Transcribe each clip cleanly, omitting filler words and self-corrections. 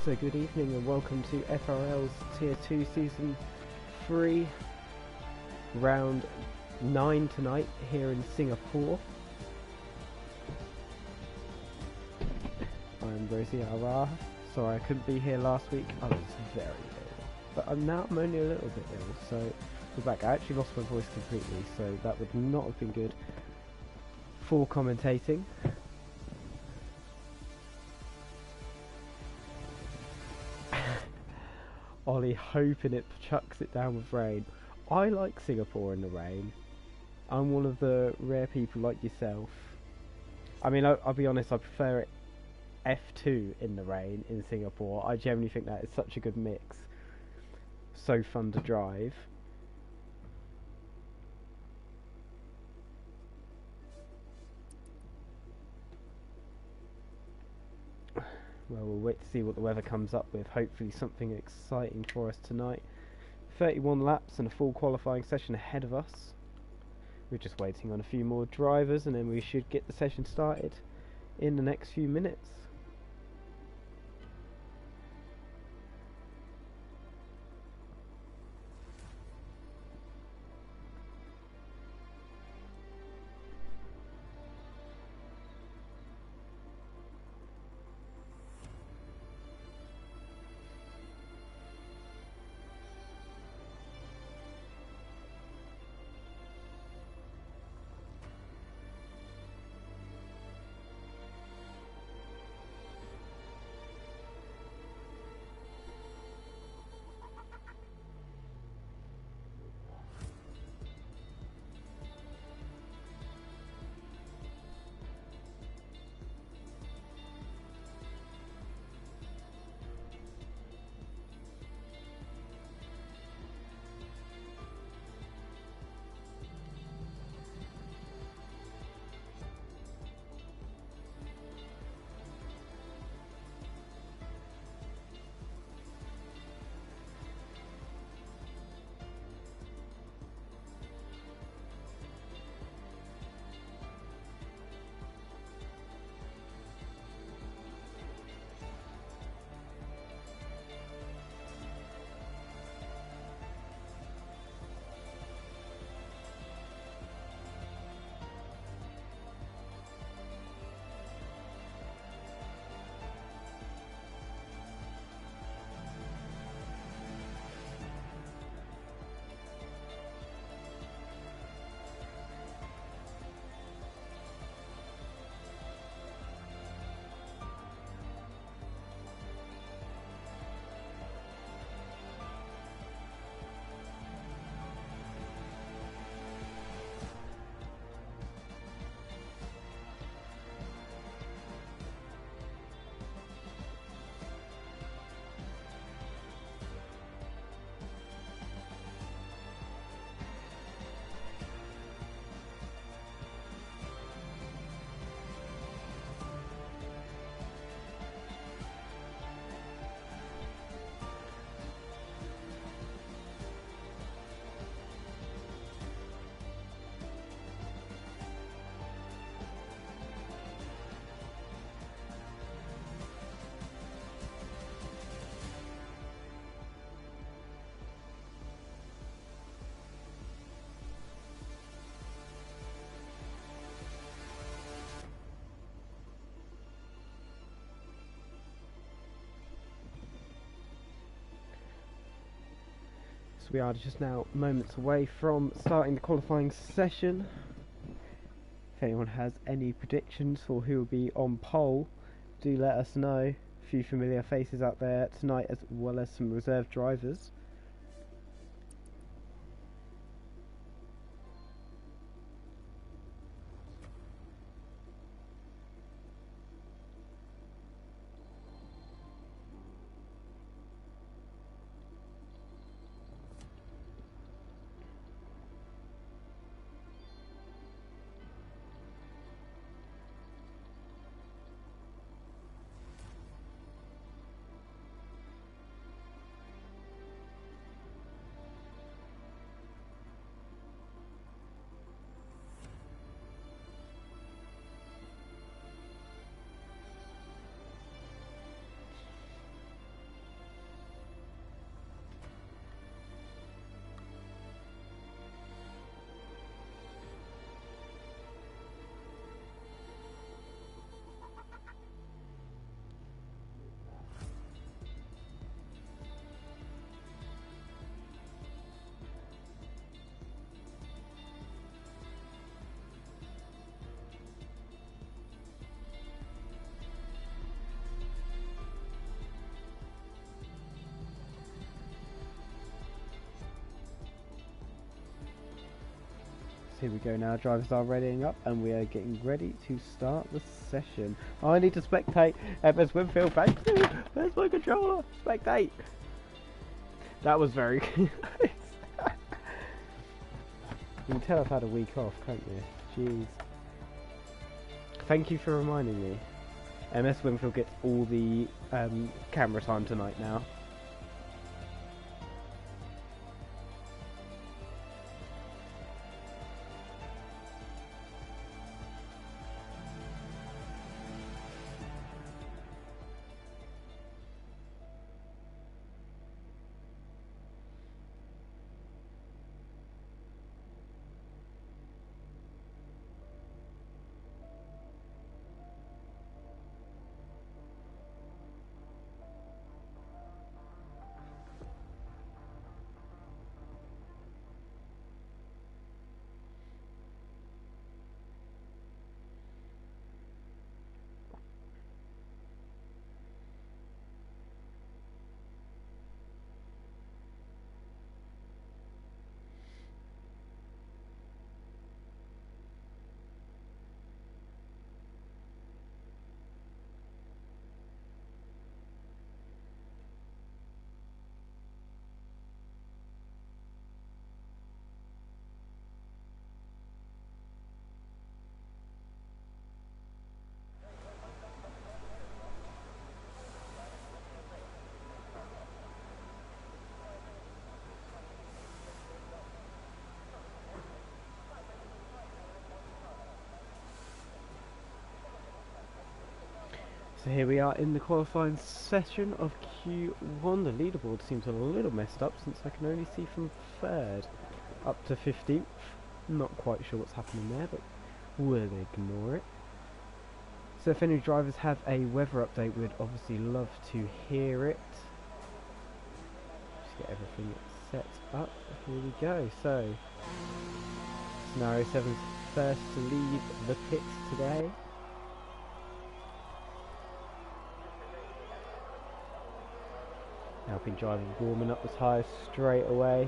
So good evening and welcome to FRL's Tier 2 Season 3 Round 9 tonight here in Singapore. I'm Rosie Ara. Sorry I couldn't be here last week. I was very ill. But I'm only a little bit ill, so we're back. I actually lost my voice completely, so that would not have been good for commentating. Ollie hoping it chucks it down with rain. I like Singapore in the rain. I'm one of the rare people like yourself. I mean, I'll be honest, I prefer it F2 in the rain in Singapore. I generally think that is such a good mix. So fun to drive. Well, we'll wait to see what the weather comes up with. Hopefully something exciting for us tonight. 31 laps and a full qualifying session ahead of us. We're just waiting on a few more drivers and then we should get the session started in the next few minutes. We are just now moments away from starting the qualifying session. If anyone has any predictions for who will be on pole, do let us know. A few familiar faces out there tonight as well as some reserve drivers. here we go now. Drivers are readying up and we are getting ready to start the session. Oh, I need to spectate. MS Winfield, thank you. Where's my controller? Spectate. That was very good. You can tell I've had a week off, can't you? Jeez. Thank you for reminding me. MS Winfield gets all the camera time tonight now. So here we are in the qualifying session of Q1. The leaderboard seems a little messed up since I can only see from 3rd up to 15th. Not quite sure what's happening there, but we'll ignore it. So if any drivers have a weather update, we'd obviously love to hear it. Just get everything set up. Here we go. So Scenario 7's first to leave the pits today. Alpine driver warming up the tyres straight away.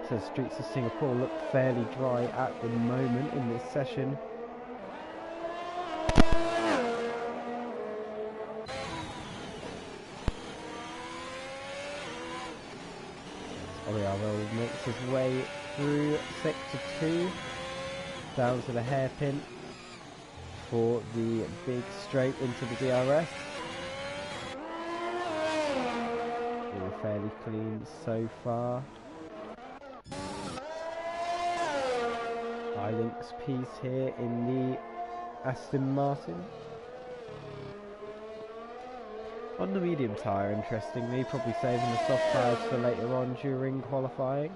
So the streets of Singapore look fairly dry at the moment in this session. Oriaro makes his way through sector 2 down to the hairpin for the big straight into the DRS. All fairly clean so far. Ilinks piece here in the Aston Martin. On the medium tyre, interestingly, probably saving the soft tyres for later on during qualifying.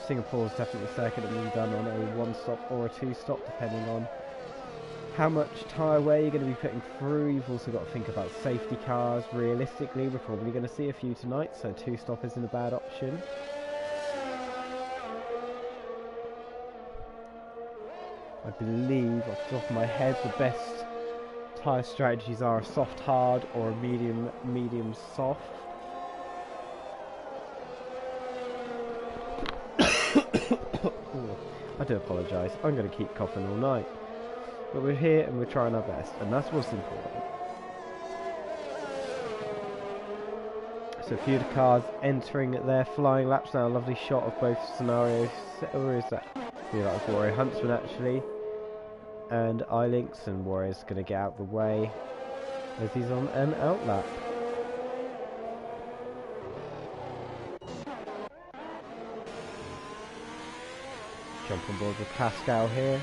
Singapore's definitely circuit that being done on a 1-stop or a 2-stop, depending on how much tyre wear you're going to be putting through. You've also got to think about safety cars. Realistically, we're probably going to see a few tonight, so 2-stop isn't a bad option. I believe, off the top of my head, the best tyre strategies are a soft hard or a medium soft. I do apologise, I'm going to keep coughing all night. But we're here and we're trying our best, and that's what's important. So a few of the cars entering their flying laps now. A lovely shot of both scenarios. Or is that? Yeah, that was Warrior Huntsman actually. And Ilinks, and Warrior's going to get out the way as he's on an outlap. Jump on board with Pascal here.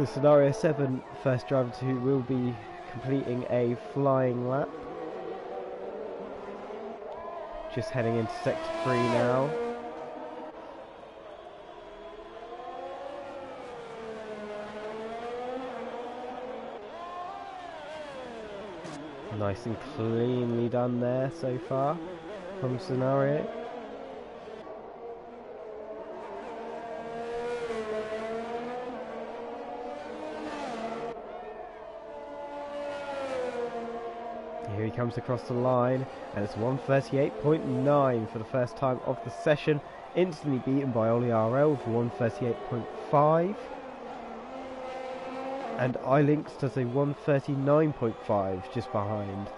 So scenario 7, first driver who will be completing a flying lap. Just heading into sector 3 now. Nice and cleanly done there so far from scenario. Here he comes across the line, and it's 1:38.9 for the first time of the session, instantly beaten by Ollie RL for 1:38.5. And iLinks does a 1:39.5 just behind.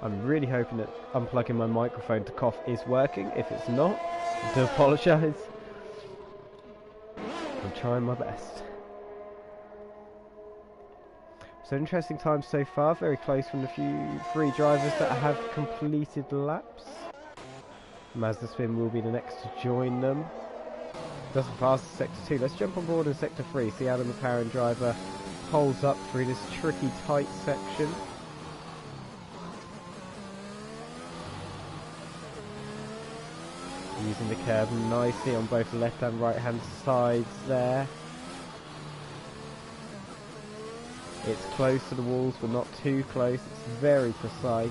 I'm really hoping that unplugging my microphone to cough is working. If it's not, I do apologise. I'm trying my best. So interesting times so far, very close from the three drivers that have completed laps. Mazda Spin will be the next to join them. Doesn't pass sector 2. Let's jump on board in sector 3, see how the McLaren driver holds up through this tricky tight section. Using the curve nicely on both the left and right hand sides there. It's close to the walls but not too close, it's very precise.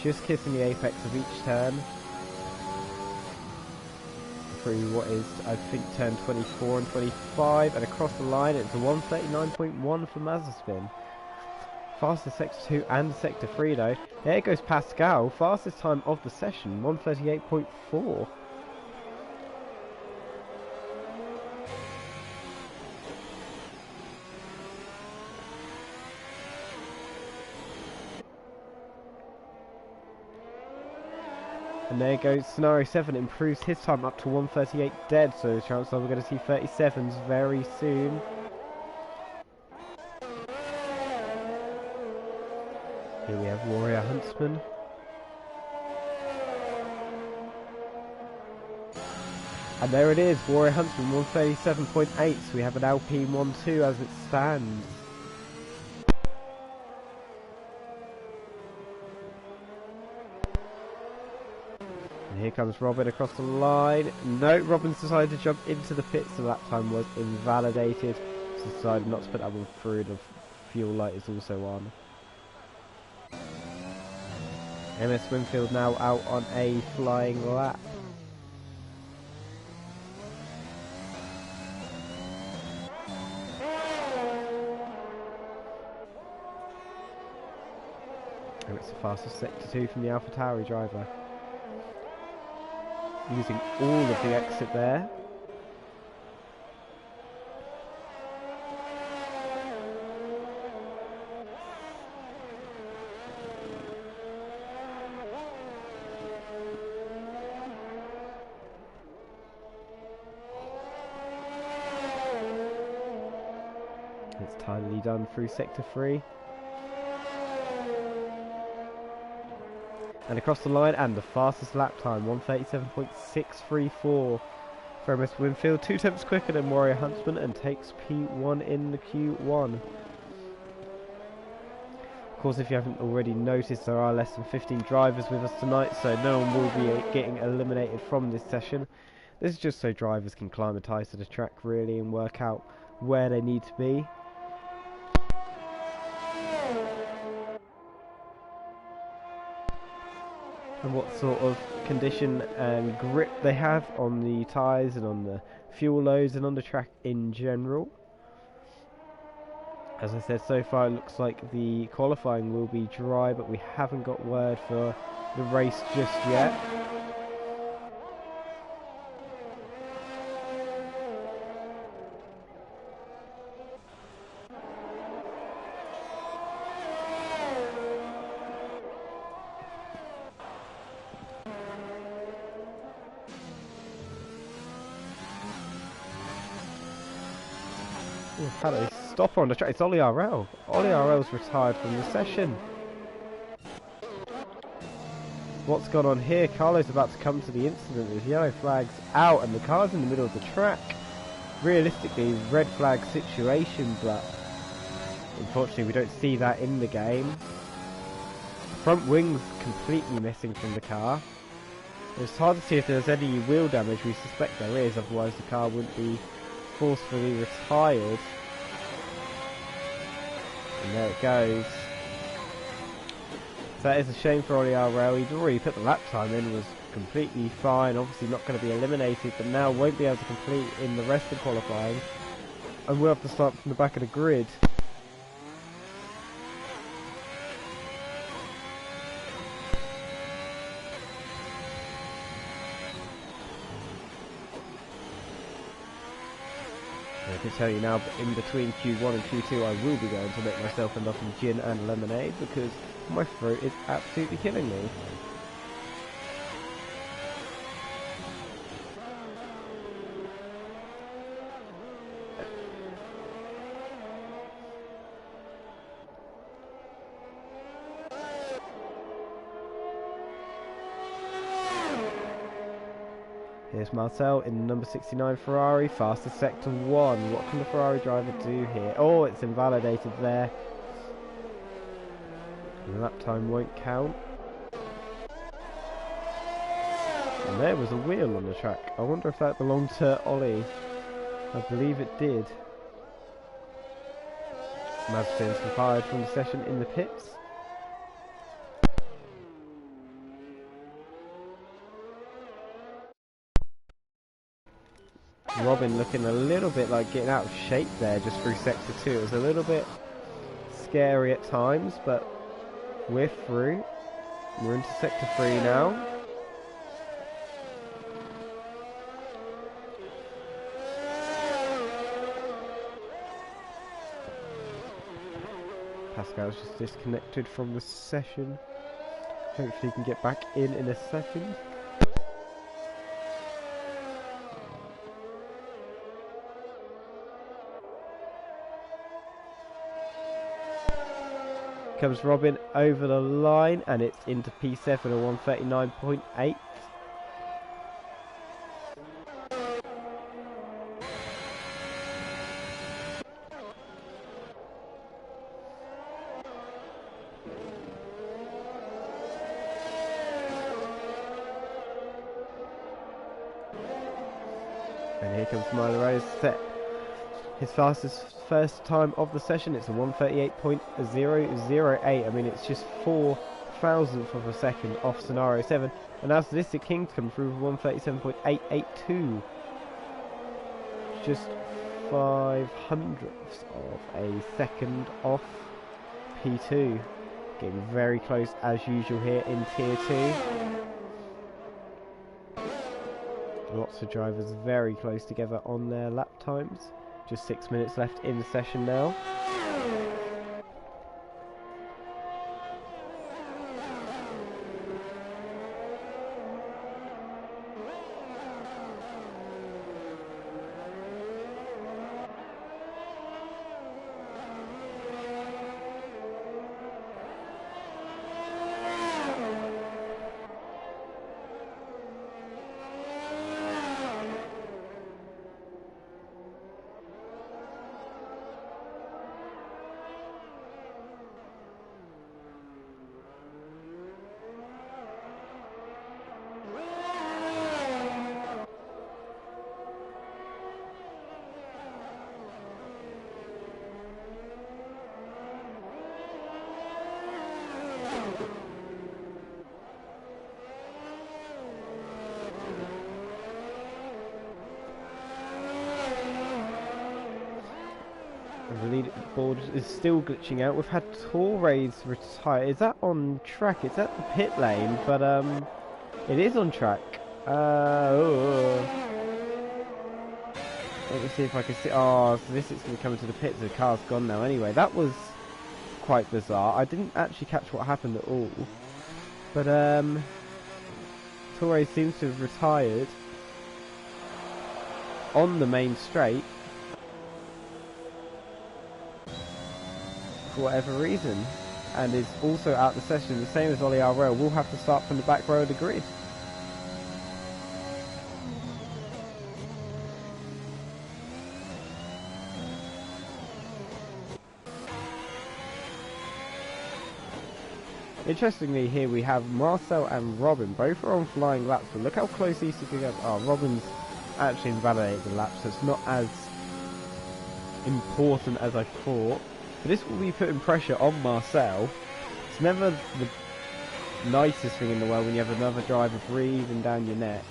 Just kissing the apex of each turn. Through what is, I think, turn 24 and 25, and across the line it's a 1:39.1 for Mazda Spin. Fastest sector 2 and sector 3 though. There goes Pascal, fastest time of the session, 1:38.4. And there goes scenario 7, improves his time up to 1:38 dead, so the chances are we're going to see 37s very soon. Here we have Warrior Huntsman. And there it is, Warrior Huntsman 1:37.8, so we have an Alpine 1-2 as it stands. And here comes Robin across the line. No, Robin's decided to jump into the pit, so that time was invalidated. So decided not to put that one through, the fuel light is also on. MS Winfield now out on a flying lap. And it's the fastest sector 2 from the AlphaTauri driver. Using all of the exit there. It's tidily done through sector 3. And across the line, and the fastest lap time, 1:37.634 for MS Winfield, 2 tenths quicker than Warrior Huntsman, and takes P1 in the Q1. Of course, if you haven't already noticed, there are less than 15 drivers with us tonight, so no one will be getting eliminated from this session. This is just so drivers can climatise to the track really and work out where they need to be. And what sort of condition and grip they have on the tyres and on the fuel loads and on the track in general. As I said, so far it looks like the qualifying will be dry, but we haven't got word for the race just yet. Had a stopper on the track. It's Ollie RL. Ollie RL's retired from the session. What's gone on here? Carlo's about to come to the incident. There's yellow flags out and the car's in the middle of the track. Realistically, red flag situation, but unfortunately we don't see that in the game. Front wing's completely missing from the car. It's hard to see if there's any wheel damage. We suspect there is, otherwise the car wouldn't be forcefully retired. And there it goes. So that is a shame for Ollie Arrell. He'd already put the lap time in, was completely fine. Obviously not going to be eliminated, but now won't be able to complete in the rest of qualifying. And we'll have to start from the back of the grid. I can tell you now, but in between Q1 and Q2 I will be going to make myself enough gin and lemonade because my throat is absolutely killing me. Here's Marcel in the number 69 Ferrari, fastest sector 1. What can the Ferrari driver do here? Oh, it's invalidated there. The lap time won't count. And there was a wheel on the track. I wonder if that belonged to Ollie. I believe it did. Mazepin's fired from the session in the pits. Robin looking a little bit like getting out of shape there just through sector 2. It was a little bit scary at times, but we're through. We're into sector 3 now. Pascal's just disconnected from the session. Hopefully he can get back in a second. Comes Robin over the line and it's into P7 at 139.8. And here comes Milo Rose, set his fastest first time of the session. It's a 138.008. I mean, it's just 4,000th of a second off scenario 7. And now Sadistic King's come through with 137.882. Just 500ths of a second off P2. Getting very close as usual here in Tier 2. Lots of drivers very close together on their lap times. Just 6 minutes left in the session now. The leaderboard is still glitching out. We've had Torres retire. Is that on track? It's at the pit lane, but it is on track. Let me see if I can see. Oh, so this is going to come into the pits. The car's gone now anyway. That was quite bizarre. I didn't actually catch what happened at all. But Torres seems to have retired on the main straight. For whatever reason. and is also out the session, the same as Ollie RL, will have to start from the back row of the grid. Interestingly, here we have Marcel and Robin. Both are on flying laps, but look how close these two together are. Robin's actually invalidated the lap, so it's not as important as I thought. But this will be putting pressure on Marcel. It's never the nicest thing in the world when you have another driver breathing down your neck.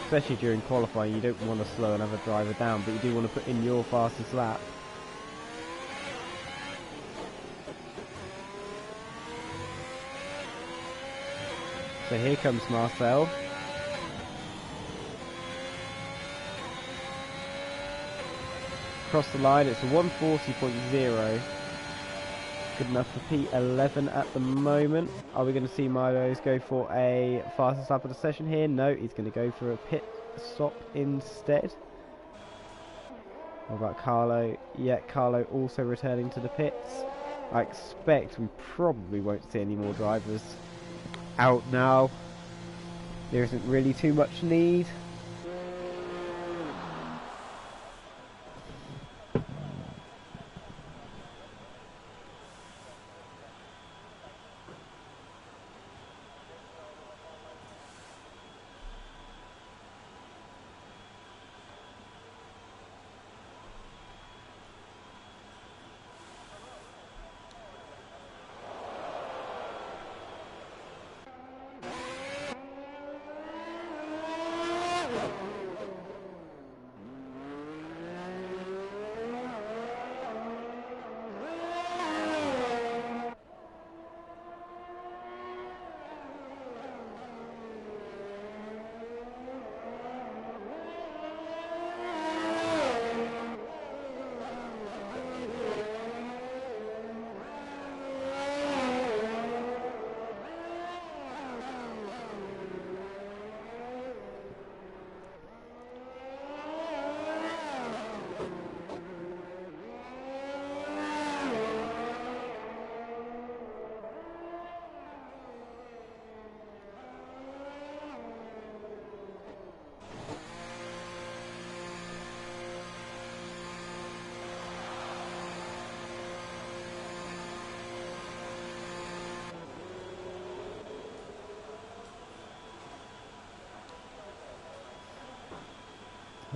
Especially during qualifying, you don't want to slow another driver down, but you do want to put in your fastest lap. So here comes Marcel. Across the line, it's a 140.0. Good enough for P11 at the moment. Are we going to see Milos go for a fastest lap of the session here? No, he's going to go for a pit stop instead. What about Carlo? Yeah, Carlo also returning to the pits. I expect we probably won't see any more drivers out now. There isn't really too much need.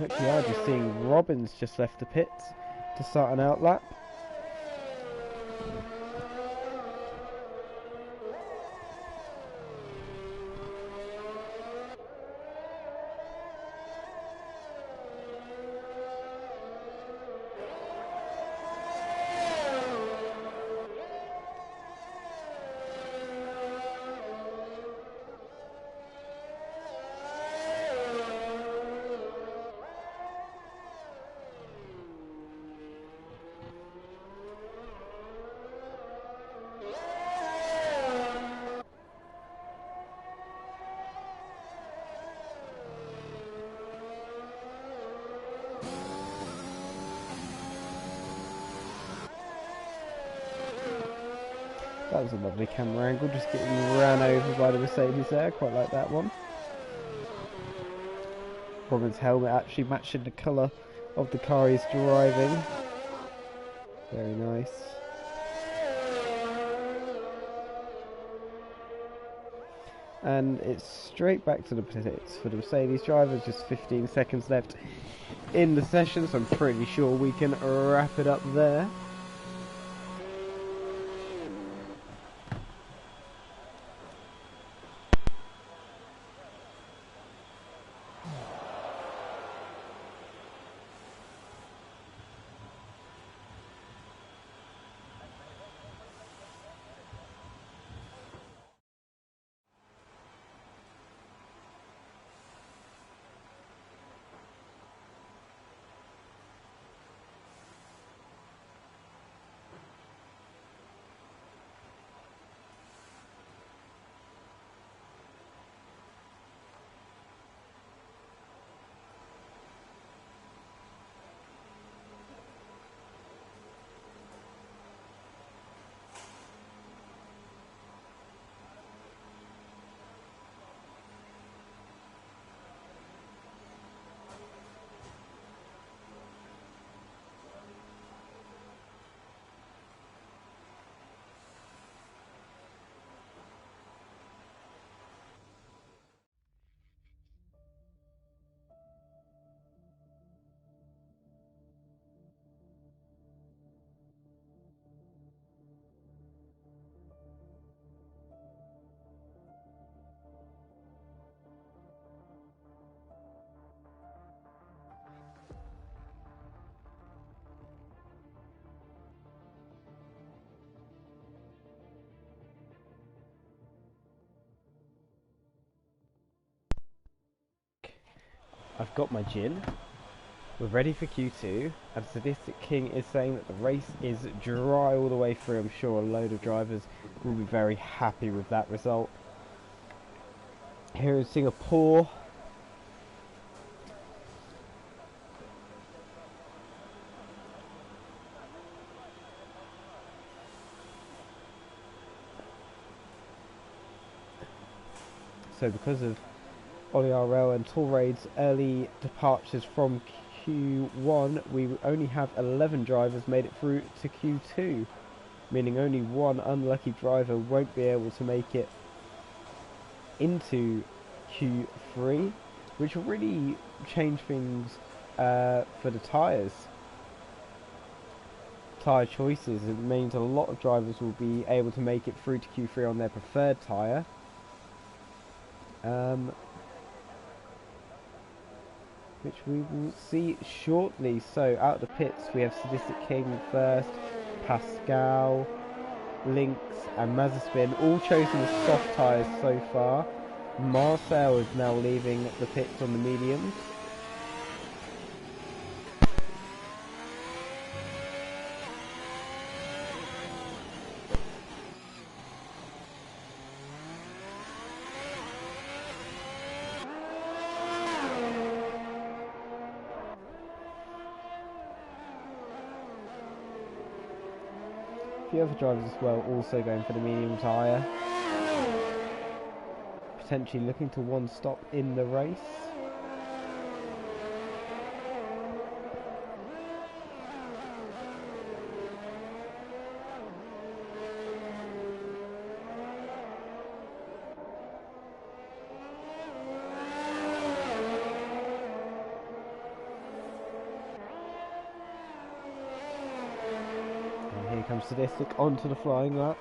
Look, we are just seeing Robin's just left the pits to start an out lap. That was a lovely camera angle, just getting ran over by the Mercedes there. Quite like that one. Robin's helmet actually matching the colour of the car he's driving. Very nice. And it's straight back to the pits for the Mercedes drivers. Just 15 seconds left in the session, so I'm pretty sure we can wrap it up there. I've got my gin. We're ready for Q2, and Sadistic King is saying that the race is dry all the way through. I'm sure a load of drivers will be very happy with that result. Here is Singapore. So because of Ollie RL and Tourade's early departures from Q1, we only have 11 drivers made it through to Q2, meaning only one unlucky driver won't be able to make it into Q3, which will really change things for the tyres. Tyre choices, it means a lot of drivers will be able to make it through to Q3 on their preferred tyre. Which we will see shortly. So out of the pits we have Sadistic King first, Pascal, Lynx and Mazepin, all chosen the soft tyres so far. Marcel is now leaving the pits on the mediums. A few other drivers as well also going for the medium tyre, potentially looking to one stop in the race. Here comes Sadistic onto the flying lap.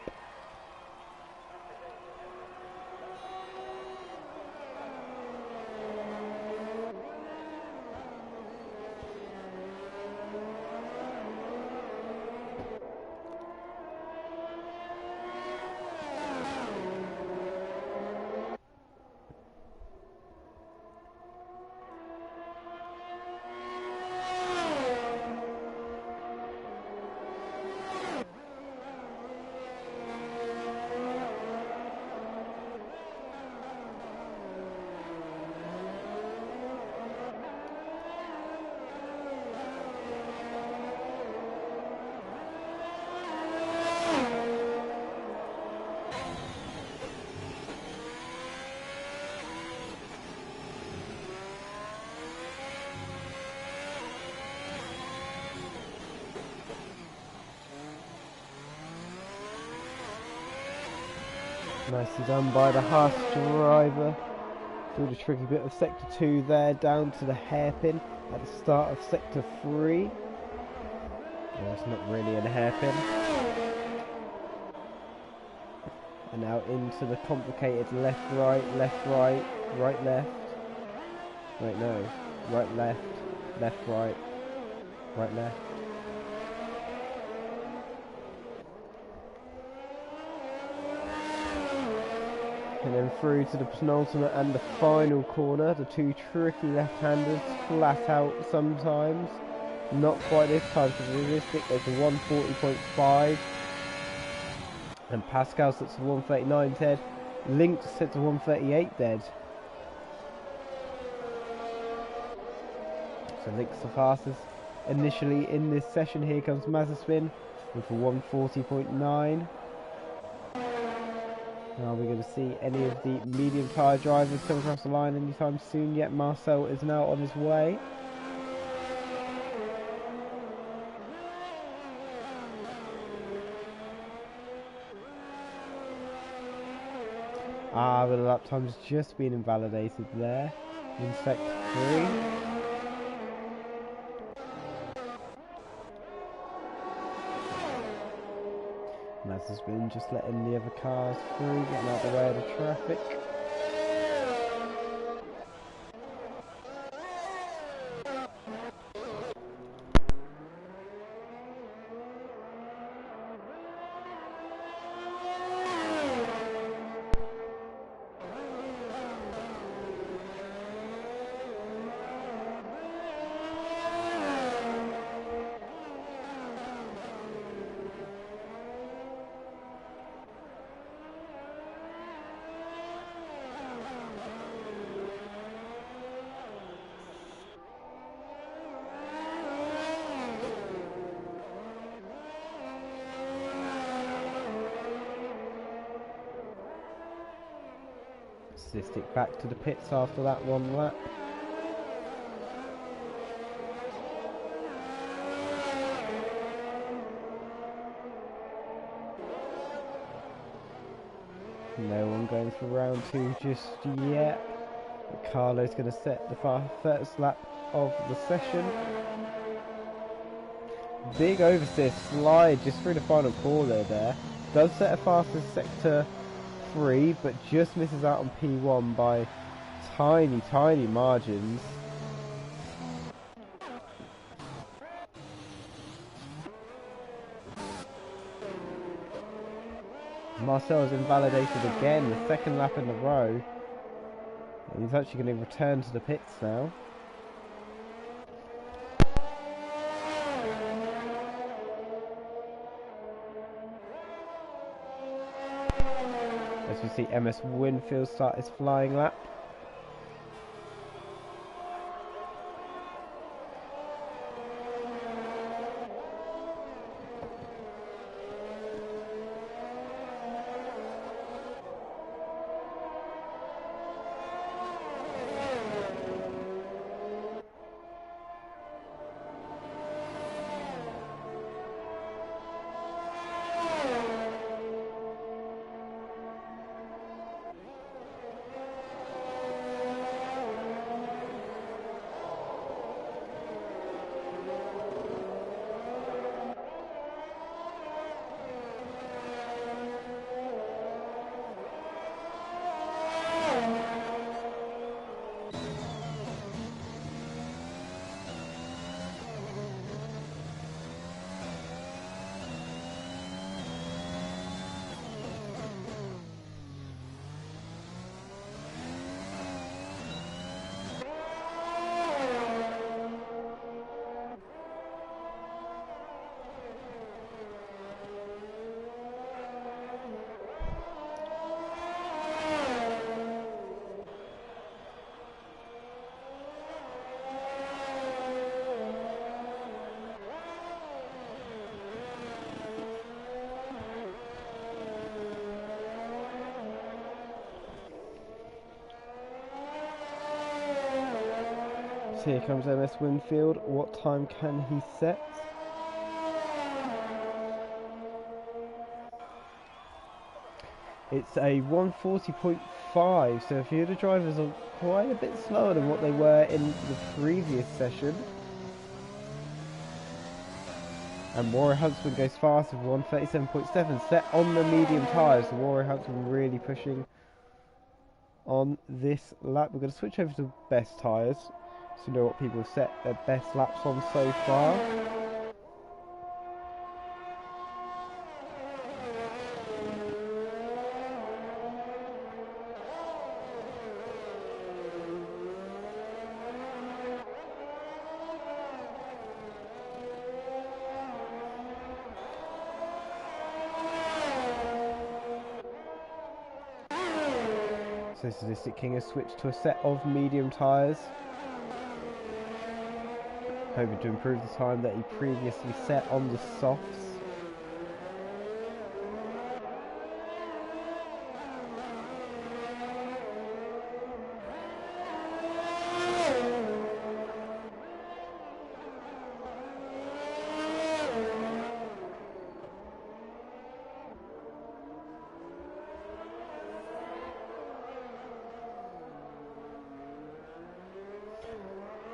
Nicely done by the Haas driver. Through the tricky bit of Sector 2 there, down to the hairpin at the start of Sector 3. Well, it's not really a hairpin. And now into the complicated left, right, right, left. Wait, no. Right, left, right, left. And then through to the penultimate and the final corner, the two tricky left-handers, flat out sometimes. Not quite this time for Sadistic, there's a 140.5. And Pascal sets to 139 dead. Lynx set to 138 dead. So Lynx the fastest initially in this session. Here comes Mazepin with a 140.9. Now we're going to see any of the medium tyre drivers come across the line anytime soon yet. Marcel is now on his way. But the lap time's just been invalidated there in Sector 3. Mazepin just letting the other cars through, getting out of the way of the traffic. Statistic back to the pits after that one lap. No one going for round 2 just yet. Carlo's going to set the first lap of the session. Big oversteer slide just through the final corner there. Does set a fastest sector 3, but just misses out on P1 by tiny margins. Marcel is invalidated again, the second lap in a row. He's actually going to return to the pits now. As we see MS Winfield start his flying lap. Here comes MS Winfield. What time can he set? It's a 1:40.5, so a few of the drivers are quite a bit slower than what they were in the previous session. And Warrior Huntsman goes fast with 1:37.7, set on the medium tyres. So Warrior Huntsman really pushing on this lap. We're going to switch over to best tyres, so you know what people have set their best laps on so far. So Sadistic King has switched to a set of medium tyres, hoping to improve the time that he previously set on the softs.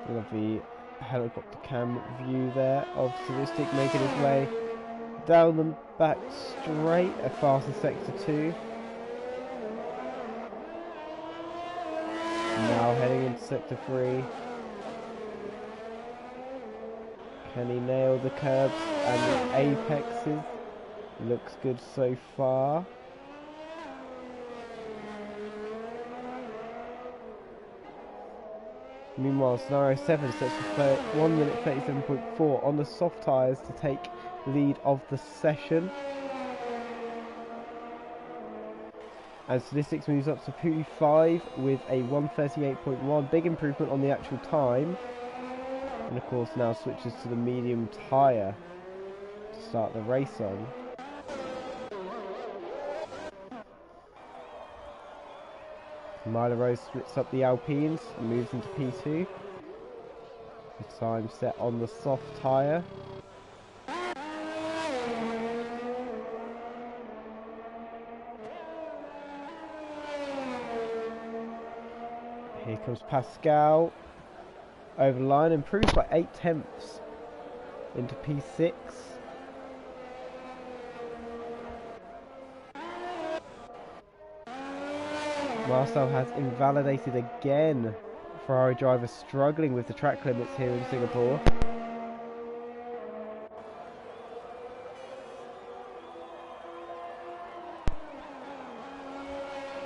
Lovely helicopter cam view there of Sadistic making his way down the back straight, a faster sector 2. Now heading into sector 3. Can he nail the curbs and the apexes? Looks good so far. Meanwhile, Scenario 7 sets for 1 minute 37.4 on the soft tyres to take lead of the session. And Statistics moves up to P5 with a 1:38.1, big improvement on the actual time. And of course now switches to the medium tyre to start the race on. Milo Rose splits up the Alpines and moves into P2. The time set on the soft tyre. Here comes Pascal. Over the line, improves by 0.8 into P6. Marcel has invalidated again. Ferrari driver struggling with the track limits here in Singapore.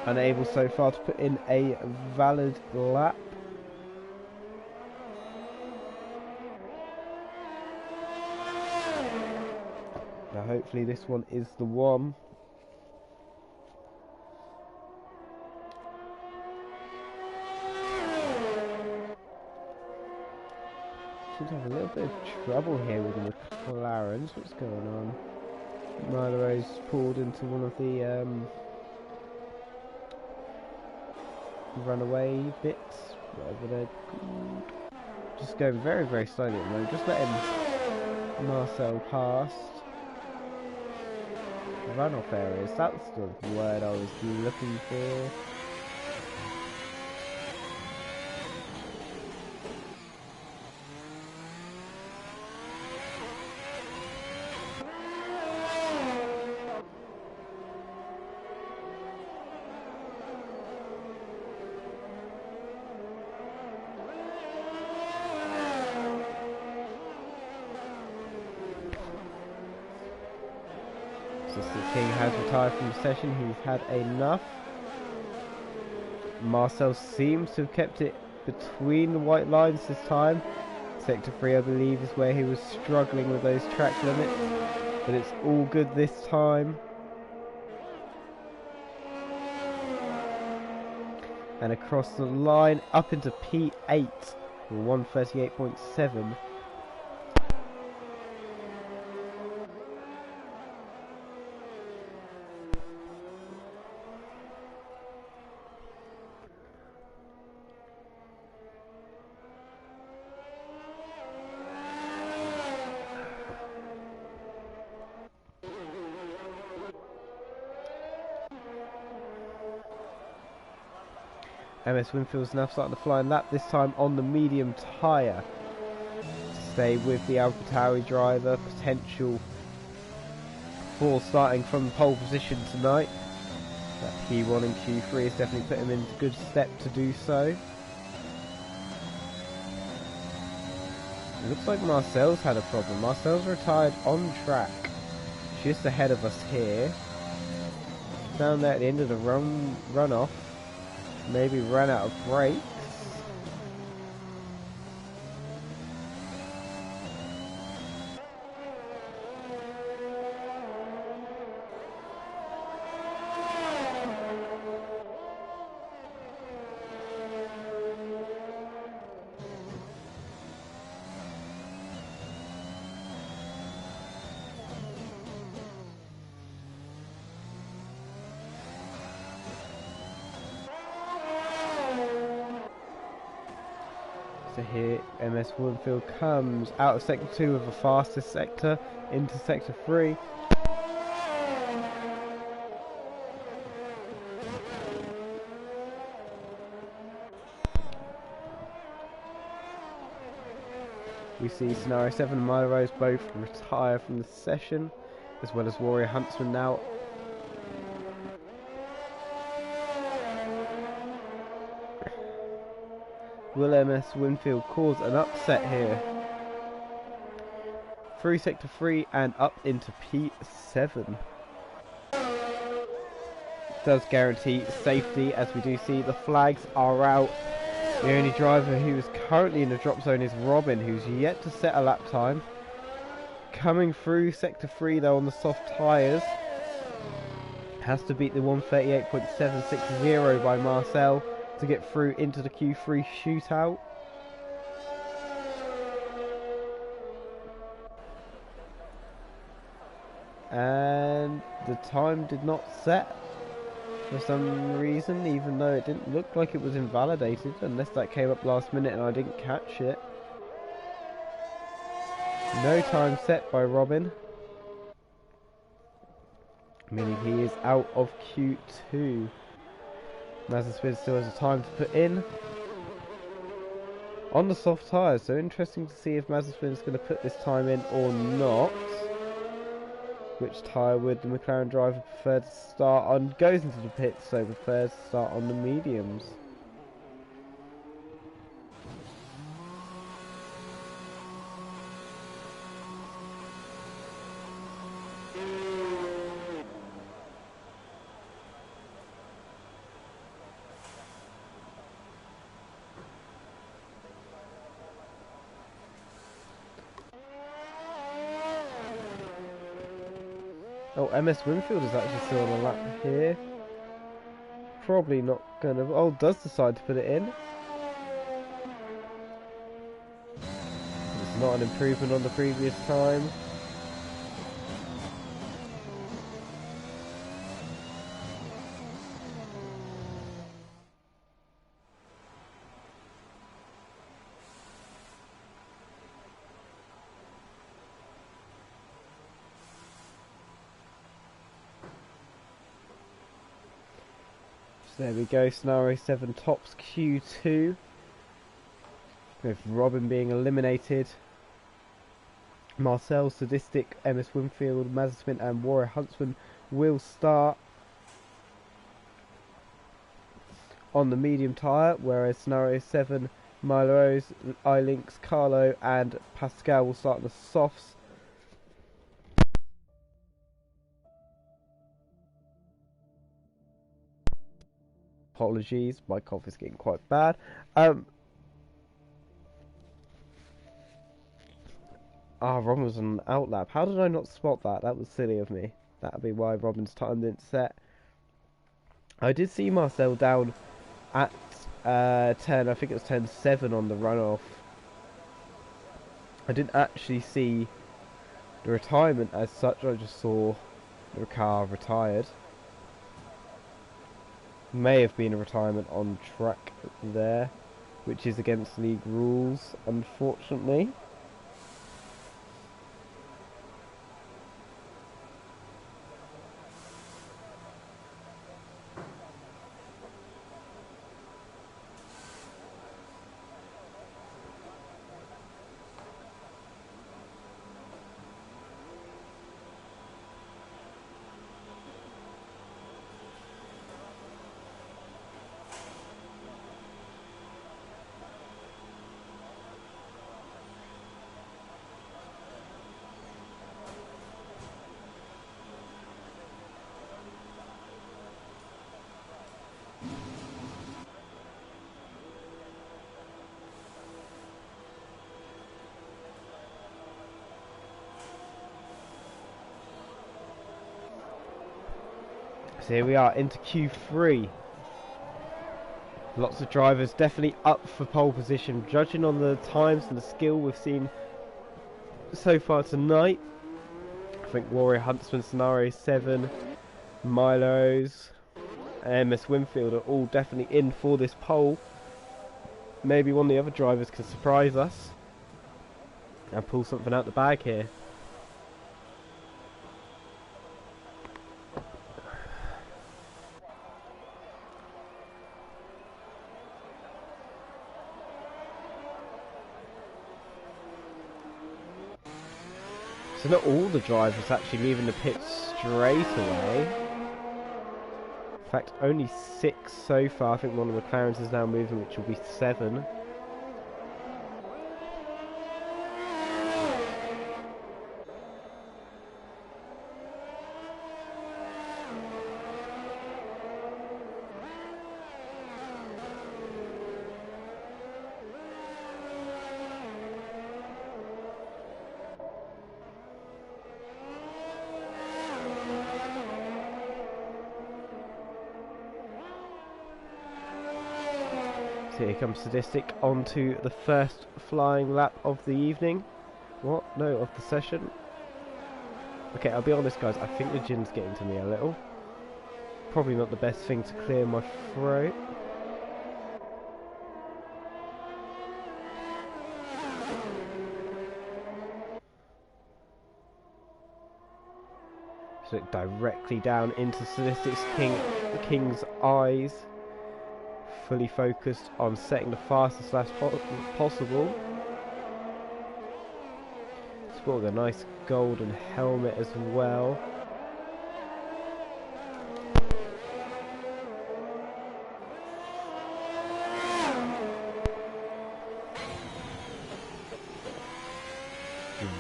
Unable so far to put in a valid lap. Now hopefully this one is the one. Seems to have a little bit of trouble here with the McLarens. What's going on? Milo Rose pulled into one of the runaway bits, whatever they're called. Just going very, very slowly at the moment. Just letting Marcel past. Runoff areas, that's the word I was looking for. King has retired from the session. He's had enough. Marcel seems to have kept it between the white lines this time. Sector 3, I believe, is where he was struggling with those track limits, but it's all good this time. And across the line up into P8 with 138.7. MS Winfield's now starting to fly in lap, this time on the medium tyre. To stay with the AlphaTauri driver, potential for starting from pole position tonight. That P1 and Q3 has definitely put him in a good step to do so. It looks like Marcel's had a problem. Marcel's retired on track, just ahead of us here. Down there at the end of the runoff. Maybe ran out of brakes. So here MS Winfield comes out of sector 2 of the fastest sector into sector 3. We see Scenario 7 and Milo Rose both retire from the session, as well as Warrior Huntsman now. Will MS Winfield cause an upset here? Through sector 3 and up into P7. Does guarantee safety, as we do see the flags are out. The only driver who is currently in the drop zone is Robin, who's yet to set a lap time. Coming through sector 3 though on the soft tyres. Has to beat the 138.760 by Marcel to get through into the Q3 shootout. And the time did not set. for some reason, even though it didn't look like it was invalidated, unless that came up last minute and I didn't catch it. No time set by Robin, meaning he is out of Q2. Mazepin still has a time to put in on the soft tyres, so interesting to see if Mazepin is going to put this time in or not. Which tyre would the McLaren driver prefer to start on? Goes into the pits, so prefers to start on the mediums. Oh, MS Winfield is actually still on the lap here. Probably not gonna... Oh, does decide to put it in. It's not an improvement on the previous time. There we go, Scenario 7 tops Q2, with Robin being eliminated. Marcel, Sadistic, MS Winfield, Mazepin and Warrior Huntsman will start on the medium tyre, whereas Scenario 7, Milos, iLinks, Carlo and Pascal will start on the softs. Apologies, my cough is getting quite bad. Robin was on an outlap. How did I not spot that? That was silly of me. That'd be why Robin's time didn't set. I did see Marcel down at 10, I think it was 10-7 on the runoff. I didn't actually see the retirement as such, I just saw the car retired. May have been a retirement on track there, which is against league rules, unfortunately. So here we are into Q3. Lots of drivers definitely up for pole position. Judging on the times and the skill we've seen so far tonight, I think Warrior Huntsman, Scenario 7, Milos, and MS Winfield are all definitely in for this pole. Maybe one of the other drivers can surprise us and pull something out the bag here. So not all the drivers actually leaving the pit straight away. In fact, only 6 so far. I think one of the McLarens is now moving, which will be 7. So here comes Sadistic onto the first flying lap of the evening. What? No, of the session. Okay, I'll be honest guys, I think the gin's getting to me a little. Probably not the best thing to clear my throat. Just look directly down into Sadistic King's eyes. Fully focused on setting the fastest lap possible. Sporting a nice golden helmet as well.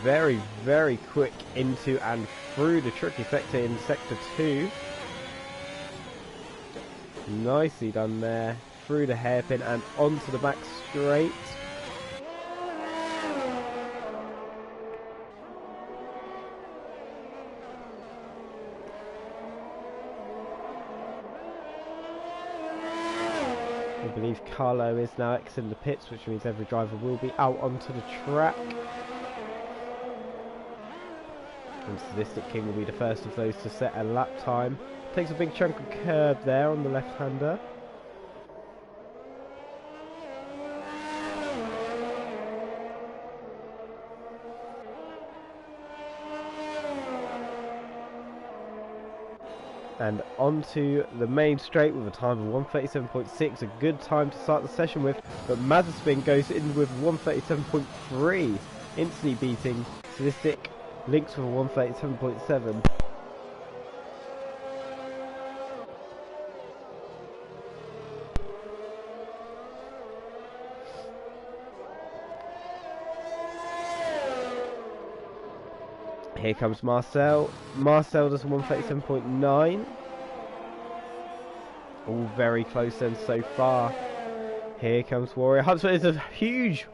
Very, very quick into and through the tricky sector in Sector 2. Nicely done there. Through the hairpin and onto the back straight. I believe Carlo is now exiting the pits, which means every driver will be out onto the track. And Sadistic King will be the first of those to set a lap time. Takes a big chunk of curb there on the left-hander. And onto the main straight with a time of 1:37.6, a good time to start the session with, but Mazepin goes in with 1:37.3, instantly beating Sadistic Lynx with 1:37.7. Here comes Marcel. Marcel does 1:37.9. All very close then so far. Here comes Warrior Huntsman. It's a huge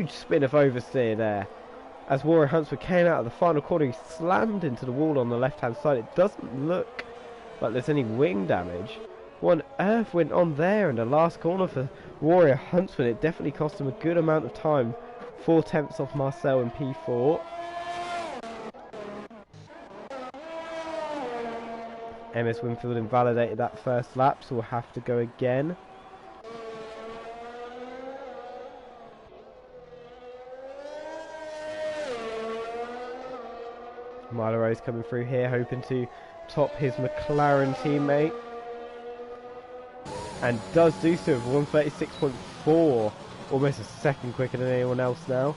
spin of oversteer there. As Warrior Huntsman came out of the final corner, he slammed into the wall on the left-hand side. It doesn't look like there's any wing damage. What on earth went on there in the last corner for Warrior Huntsman? It definitely cost him a good amount of time. 4/10 off Marcel in P4. MS Winfield invalidated that first lap, so we'll have to go again. Milo Rose coming through here, hoping to top his McLaren teammate. And does do so with 1:36.4. Almost a second quicker than anyone else now.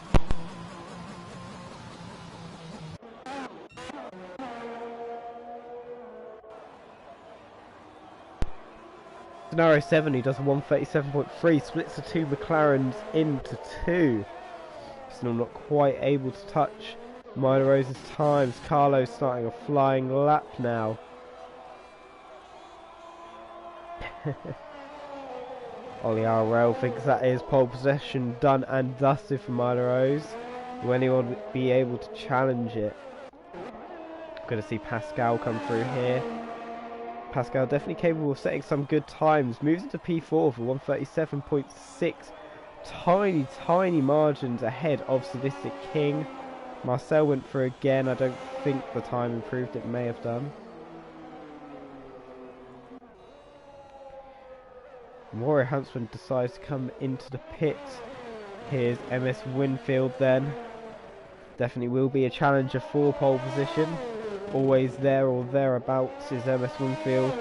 Scenario 7, he does 1:37.3, splits the two McLarens into two. Still not quite able to touch Milo Rose's times. Carlo's starting a flying lap now. Ollie RL thinks that is pole possession done and dusted for Milo Rose. Will anyone be able to challenge it? Going to see Pascal come through here. Pascal definitely capable of setting some good times. Moves into P4 for 1:37.6. Tiny margins ahead of Sadistic King. Marcel went through again. I don't think the time improved. It may have done. Warrior Huntsman decides to come into the pit. Here's MS Winfield then. Definitely will be a challenger for pole position. Always there or thereabouts is MS Winfield.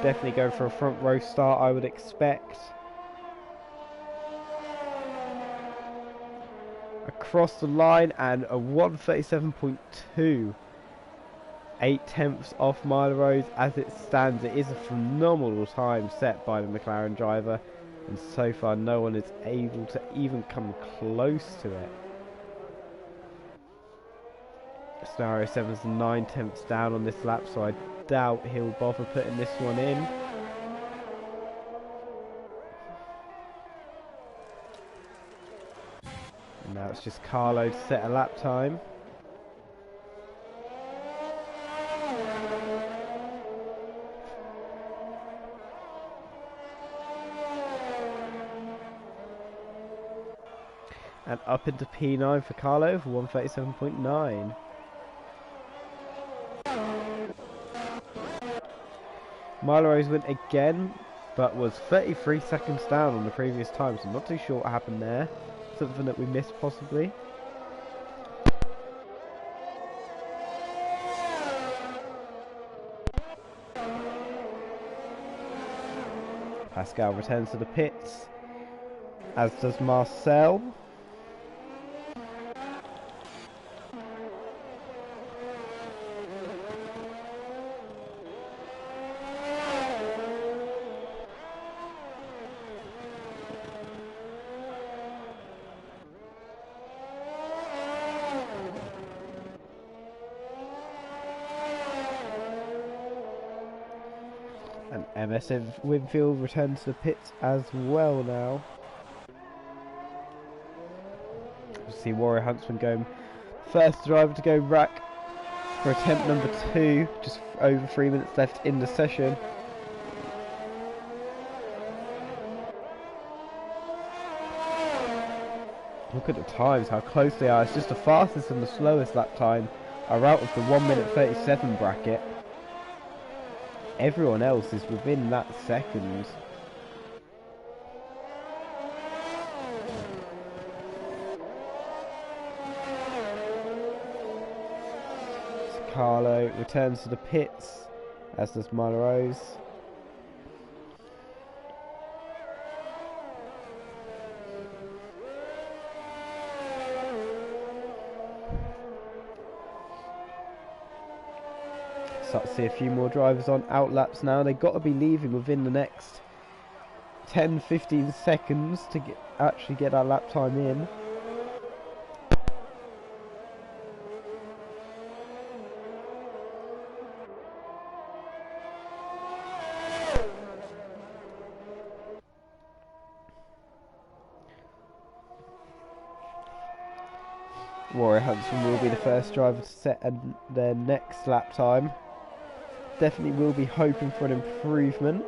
Definitely going for a front row start, I would expect. Across the line and a 1:37.2. 8/10 off Milo Rose as it stands. It is a phenomenal time set by the McLaren driver, and so far no one is able to even come close to it. Scenario 7's 9/10 down on this lap, so I doubt he'll bother putting this one in. And now it's just Carlo to set a lap time. And up into P9 for Carlo for 1:37.9. Milo Rose went again, but was 33 seconds down on the previous time, so I'm not too sure what happened there. Something that we missed possibly. Pascal returns to the pits, as does Marcel. And MSF Winfield returns to the pits as well now. We'll see Warrior Huntsman going first driver to go rack for attempt number 2. Just over 3 minutes left in the session. Look at the times, how close they are. It's just the fastest and the slowest lap time are out of the 1 minute 37 bracket. Everyone else is within that second. Carlo returns to the pits, as does Milo Rose. Start to see a few more drivers on outlaps now. They've got to be leaving within the next 10-15 seconds to actually get our lap time in. Warrior Huntsman will be the first driver to set their next lap time. Definitely will be hoping for an improvement.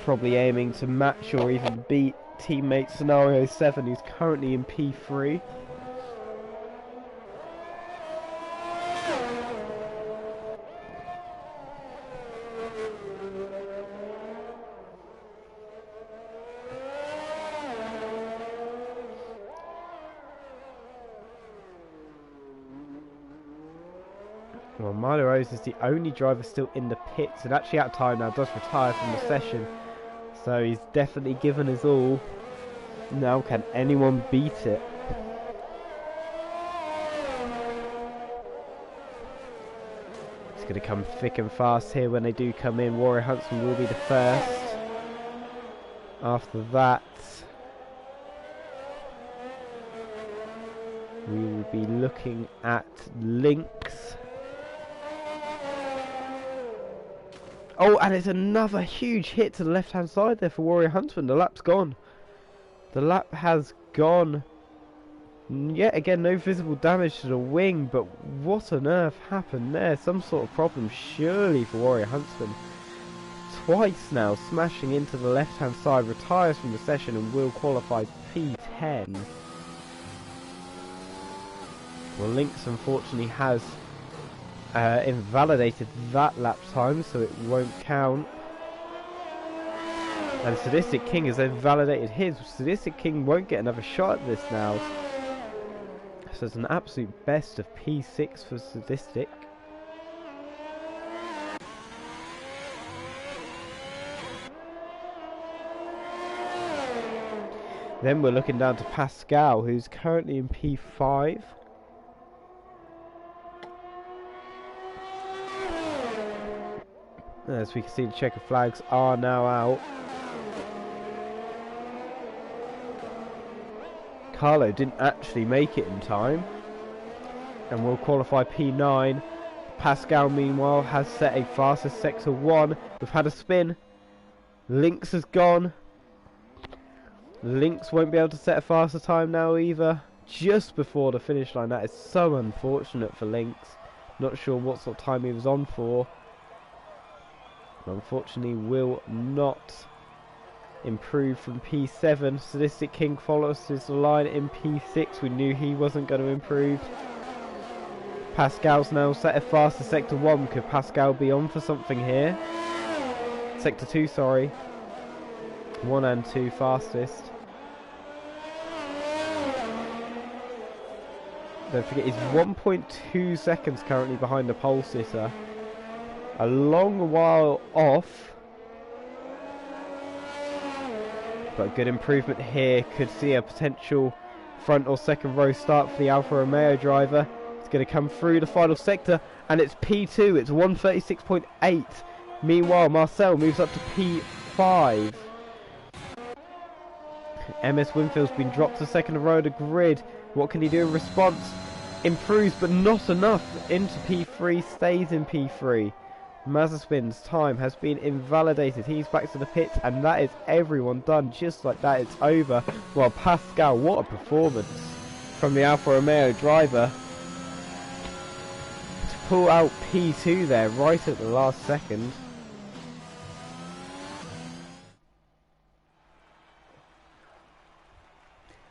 Probably aiming to match or even beat teammate Scenario 7, who's currently in P3. Well, Milo Rose is the only driver still in the pits, and actually out of time now, does retire from the session. So he's definitely given his all. Now can anyone beat it? It's going to come thick and fast here when they do come in. Warrior Huntsman will be the first. After that, we will be looking at Lynx. Oh, and it's another huge hit to the left-hand side there for Warrior Huntsman. The lap's gone. The lap has gone. Yet again, no visible damage to the wing, but what on earth happened there? Some sort of problem, surely, for Warrior Huntsman. Twice now, smashing into the left-hand side, retires from the session and will qualify P10. Well, Lynx unfortunately has invalidated that lap time, so it won't count. And Sadistic King has invalidated his. Sadistic King won't get another shot at this now. So it's an absolute best of P6 for Sadistic. Then we're looking down to Pascal, who's currently in P5. As we can see, the checker flags are now out. Carlo didn't actually make it in time and will qualify P9. Pascal, meanwhile, has set a fastest sector 1. We've had a spin. Lynx has gone. Lynx won't be able to set a faster time now either. Just before the finish line. That is so unfortunate for Lynx. Not sure what sort of time he was on for. Unfortunately, will not improve from P7. Sadistic King follows his line in P6. We knew he wasn't going to improve. Pascal's now set a faster sector 1. Could Pascal be on for something here? Sector 2, sorry. 1 and 2 fastest. Don't forget, he's 1.2 seconds currently behind the pole sitter. A long while off. But a good improvement here. Could see a potential front or second row start for the Alfa Romeo driver. It's going to come through the final sector, and it's P2. It's 136.8. Meanwhile, Marcel moves up to P5. MS Winfield's been dropped to second row of the grid. What can he do in response? Improves, but not enough. Into P3, stays in P3. Mazepin's time has been invalidated. He's back to the pit, and that is everyone done. Just like that, it's over. Well, Pascal, what a performance from the Alfa Romeo driver to pull out P2 there right at the last second.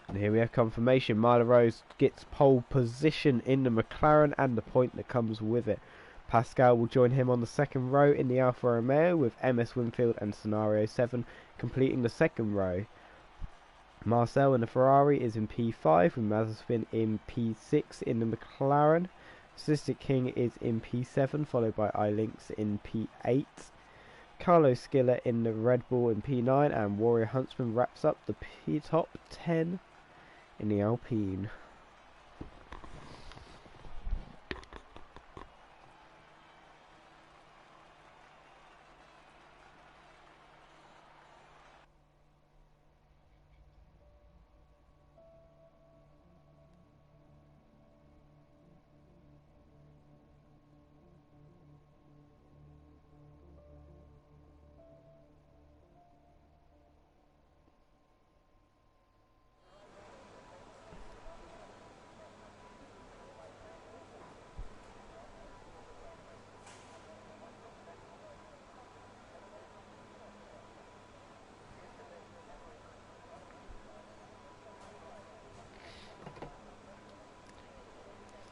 And here we have confirmation. Marla Rose gets pole position in the McLaren and the point that comes with it. Pascal will join him on the second row in the Alfa Romeo, with MS Winfield and Scenario 7 completing the second row. Marcel in the Ferrari is in P5, with Mazepin in P6 in the McLaren. Cystic King is in P7, followed by iLinks in P8. Carlos Skiller in the Red Bull in P9, and Warrior Huntsman wraps up the top 10 in the Alpine.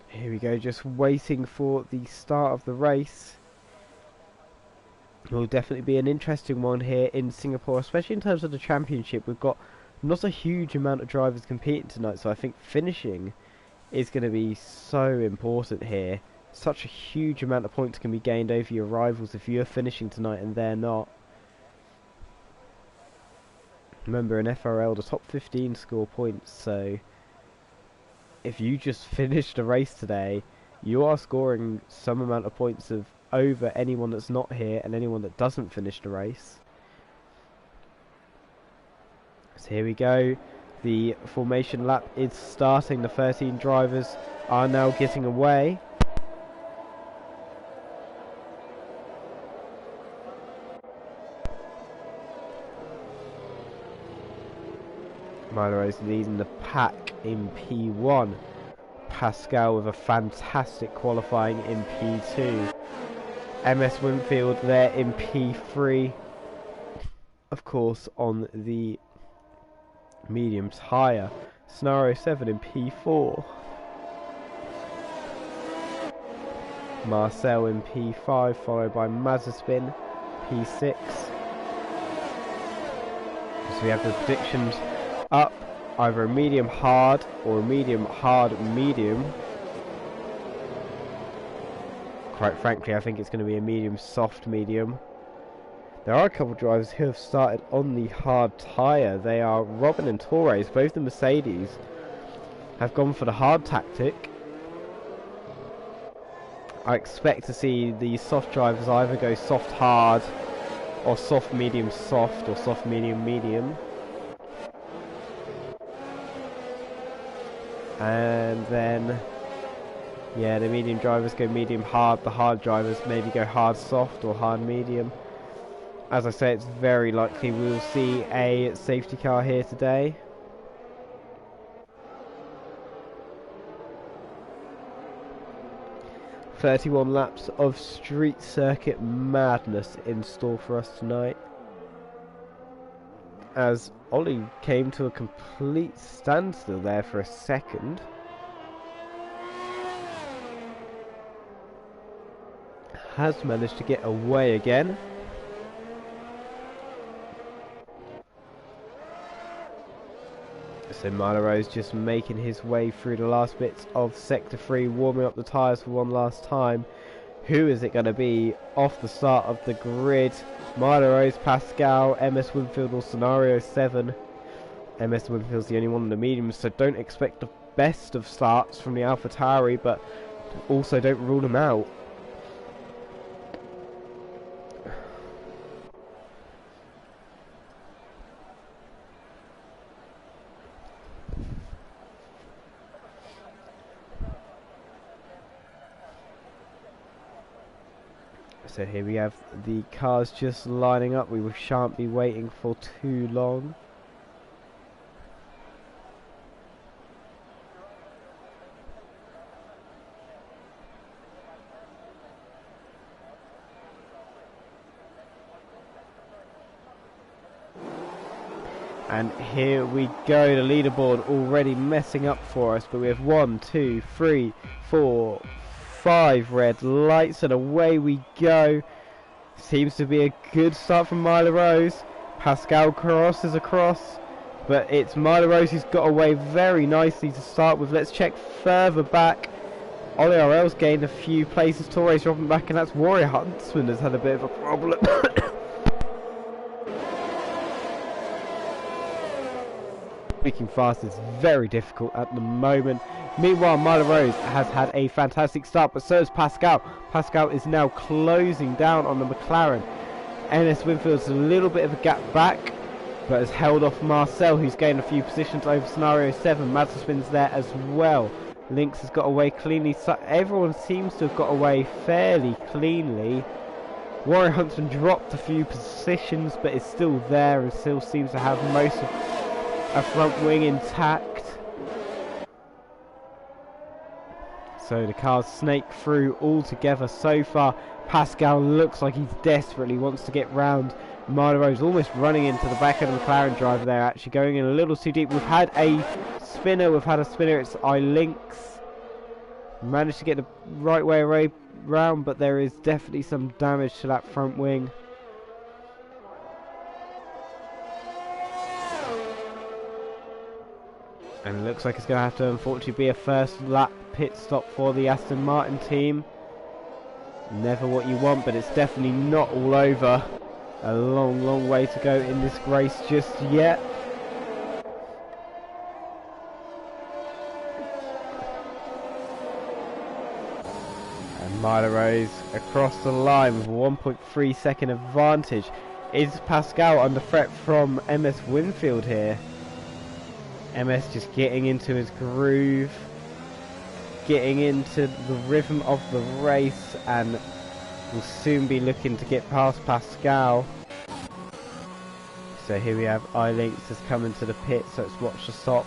Here we go, just waiting for the start of the race. It will definitely be an interesting one here in Singapore, especially in terms of the championship. We've got not a huge amount of drivers competing tonight, so I think finishing is going to be so important here. Such a huge amount of points can be gained over your rivals if you're finishing tonight and they're not. Remember, in FRL, the top 15 score points, so if you just finished a race today, you are scoring some amount of points of over anyone that's not here and anyone that doesn't finish the race. So here we go. The formation lap is starting. The 13 drivers are now getting away. Milo is leading the pack in P1. Pascal with a fantastic qualifying in P2. MS Winfield there in P3. Of course, on the medium tyre. Scenario 7 in P4. Marcel in P5, followed by Mazepin, P6. So we have the predictions up, either a medium hard or a medium hard medium. Quite frankly, I think it's going to be a medium soft medium. There are a couple of drivers who have started on the hard tyre. They are Robin and Torres. Both the Mercedes have gone for the hard tactic. I expect to see the soft drivers either go soft hard or soft medium soft or soft medium medium. And then, yeah, the medium drivers go medium hard, the hard drivers maybe go hard soft or hard medium. As I say, it's very likely we'll see a safety car here today. "31 laps of street circuit madness in store for us tonight, as Ollie came to a complete standstill there for a second. has managed to get away again. So Milo just making his way through the last bits of Sector 3, warming up the tyres for one last time. Who is it going to be off the start of the grid? Milo, Pascal, MS Winfield or Scenario 7. MS Winfield's the only one in the mediums, so don't expect the best of starts from the AlphaTauri, but also don't rule them out. So here we have the cars just lining up. We shan't be waiting for too long. And here we go, the leaderboard already messing up for us, but we have 1, 2, 3, 4, 5 red lights, and away we go. Seems to be a good start from Milo Rose. Pascal crosses across, but it's Milo Rose who's got away very nicely to start with. Let's check further back. Ollie RL's gained a few places, Torres dropping back, and that's Warrior Huntsman has had a bit of a problem. Speaking fast is very difficult at the moment. Meanwhile, Milo Rose has had a fantastic start, but so has Pascal. Pascal is now closing down on the McLaren. NS Winfield's a little bit of a gap back, but has held off Marcel, who's gained a few positions over Scenario 7. Madsen's there as well. Lynx has got away cleanly. So everyone seems to have got away fairly cleanly. Warrior Huntsman dropped a few positions, but is still there and still seems to have most of a front wing intact. So the cars snake through all together so far. Pascal looks like he desperately wants to get round Milo Rose, almost running into the back of the McLaren driver there, actually going in a little too deep. We've had a spinner, it's iLynx. Managed to get the right way around, but there is definitely some damage to that front wing. And it looks like it's going to have to unfortunately be a first lap pit stop for the Aston Martin team. Never what you want, but it's definitely not all over. A long, long way to go in this race just yet. And Milo Rose across the line with a 1.3 second advantage. Is Pascal under threat from MS Winfield here? MS just getting into his groove, getting into the rhythm of the race, and will soon be looking to get past Pascal. So here we have iLynx has come into the pit, so let's watch the stop.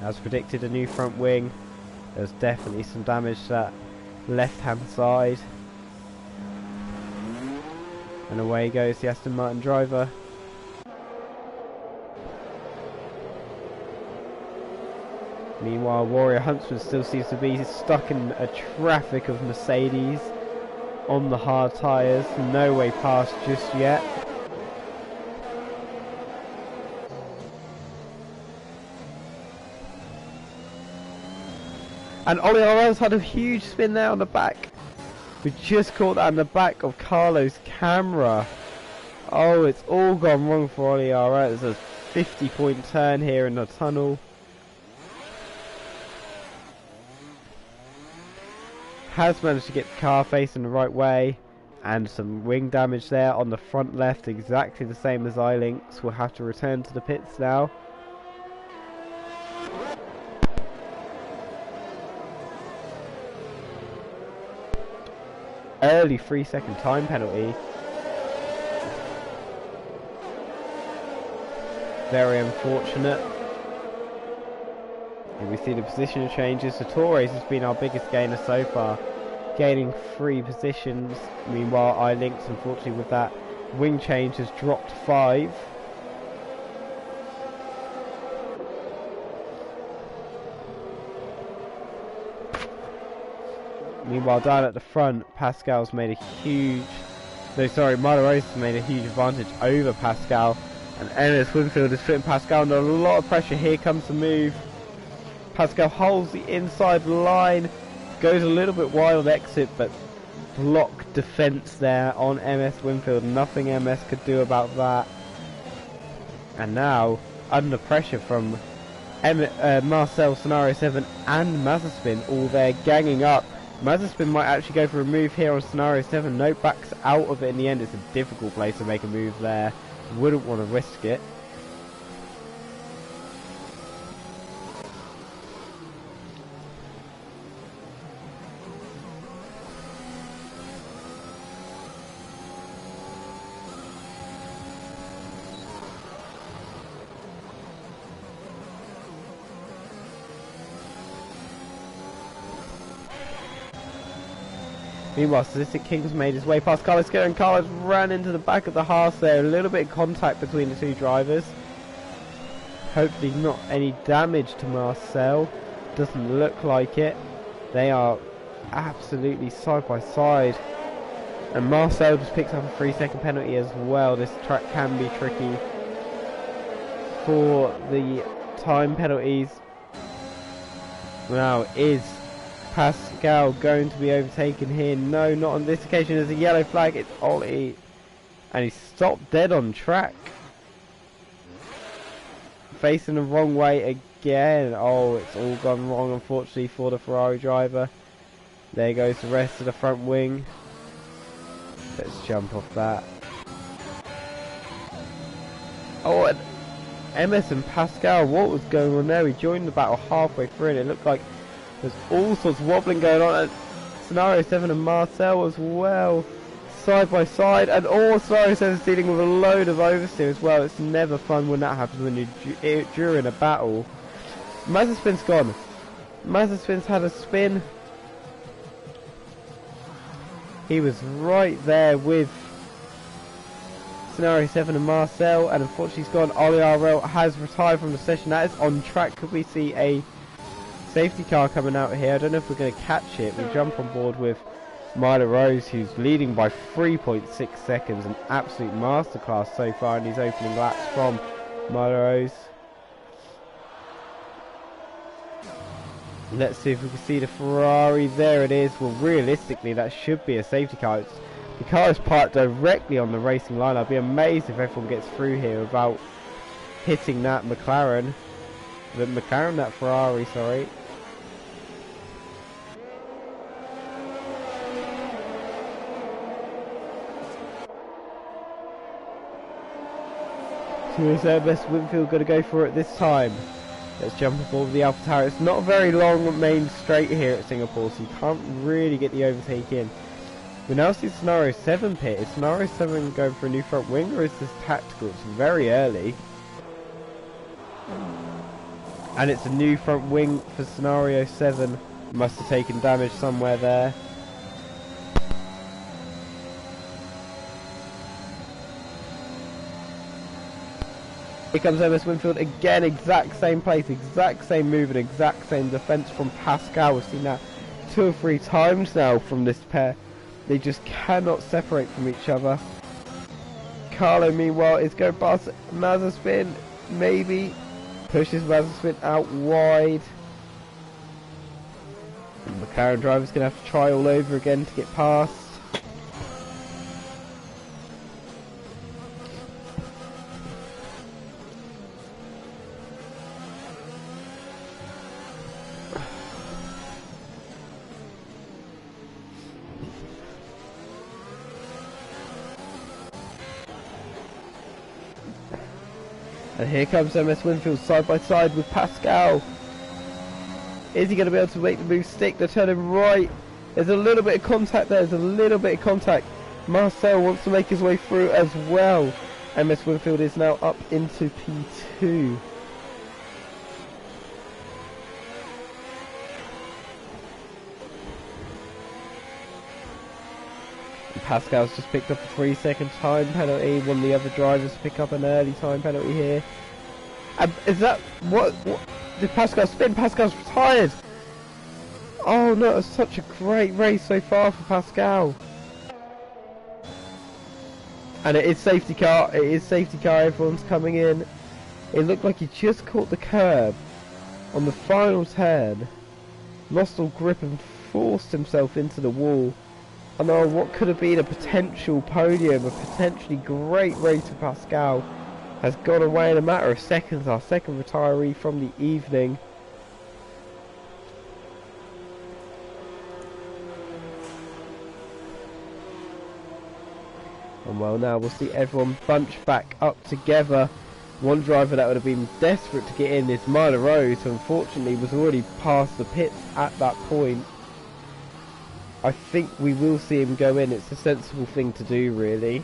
As predicted, a new front wing. There's definitely some damage to that left hand side. And away goes the Aston Martin driver. Meanwhile, Warrior Huntsman still seems to be stuck in a traffic of Mercedes on the hard tyres. No way past just yet. And Ollie Orell's had a huge spin there on the back. We just caught that in the back of Carlo's camera. Oh, it's all gone wrong for Ollie Orell. There's a 50-point turn here in the tunnel. Has managed to get the car facing the right way, and some wing damage there on the front left, exactly the same as iLynx. Will have to return to the pits now. Early 3-second time penalty. Very unfortunate. And we see the position changes. So Torres has been our biggest gainer so far, gaining 3 positions. Meanwhile, iLynx, unfortunately, with that wing change, has dropped 5. Meanwhile, down at the front, Pascal's made a huge... No, sorry, Milo Rose has made a huge advantage over Pascal. And MS Winfield is putting Pascal under a lot of pressure. Here comes the move. Pascal holds the inside line. Goes a little bit wild exit, but block defense there on MS Winfield. Nothing MS could do about that. And now, under pressure from Marcel, Scenario 7 and Mazepin, all there ganging up. Mazepin might actually go for a move here on Scenario 7. No, backs out of it in the end. It's a difficult place to make a move there. Wouldn't want to risk it. Meanwhile, Sadistic King's made his way past Carlos Ghosn, and Carlos ran into the back of the Haas there. A little bit of contact between the two drivers. Hopefully not any damage to Marcel. Doesn't look like it. They are absolutely side by side. And Marcel just picks up a 3-second penalty as well. This track can be tricky for the time penalties. Now, is Pascal going to be overtaken here? No, not on this occasion. There's a yellow flag. It's Ollie, and he stopped dead on track, facing the wrong way again. Oh, it's all gone wrong, unfortunately, for the Ferrari driver. There goes the rest of the front wing. Let's jump off that. Oh, and MS and Pascal, what was going on there? We joined the battle halfway through, and it looked like there's all sorts of wobbling going on. And Scenario 7 and Marcel as well, side by side. And Scenario 7 is dealing with a load of oversteer as well. It's never fun when that happens when you're during a battle. Mazepin's gone. Mazepin's had a spin. He was right there with Scenario 7 and Marcel, and unfortunately he's gone. Ollie RL has retired from the session. That is on track. Could we see a safety car coming out here? I don't know if we're going to catch it. We jump on board with Milo Rose, who's leading by 3.6 seconds. An absolute masterclass so far in these opening laps from Milo Rose. Let's see if we can see the Ferrari. There it is. Well, realistically, that should be a safety car. The car is parked directly on the racing line. I'd be amazed if everyone gets through here without hitting that McLaren. That Ferrari, sorry. So is MS Winfield going to go for it this time? Let's jump aboard the Alpha Tower. It's not a very long main straight here at Singapore, so you can't really get the overtake in. We now see Scenario 7 pit. Is Scenario 7 going for a new front wing, or is this tactical? It's very early. And it's a new front wing for Scenario 7. Must have taken damage somewhere there. Here comes MS Winfield again, exact same place, exact same move and exact same defence from Pascal. We've seen that 2 or 3 times now from this pair. They just cannot separate from each other. Carlo, meanwhile, is going past Mazepin, maybe. Pushes Mazepin out wide. And the McLaren driver's going to have to try all over again to get past. And here comes MS Winfield side by side with Pascal. Is he going to be able to make the move stick? They're turning right. There's a little bit of contact there. There's a little bit of contact. Marcel wants to make his way through as well. MS Winfield is now up into P2. Pascal's just picked up a 3-second time penalty. One of the other drivers pick up an early time penalty here. Is that what did Pascal spin? Pascal's retired. Oh no, it's such a great race so far for Pascal. And it is safety car, everyone's coming in. It looked like he just caught the curb on the final turn, lost all grip and forced himself into the wall. And oh, what could have been a potential podium, a potentially great race for Pascal, has gone away in a matter of seconds. Our second retiree from the evening. And well, now we'll see everyone bunch back up together. One driver that would have been desperate to get in is Myler Rose, who unfortunately was already past the pits at that point. I think we will see him go in. It's a sensible thing to do, really.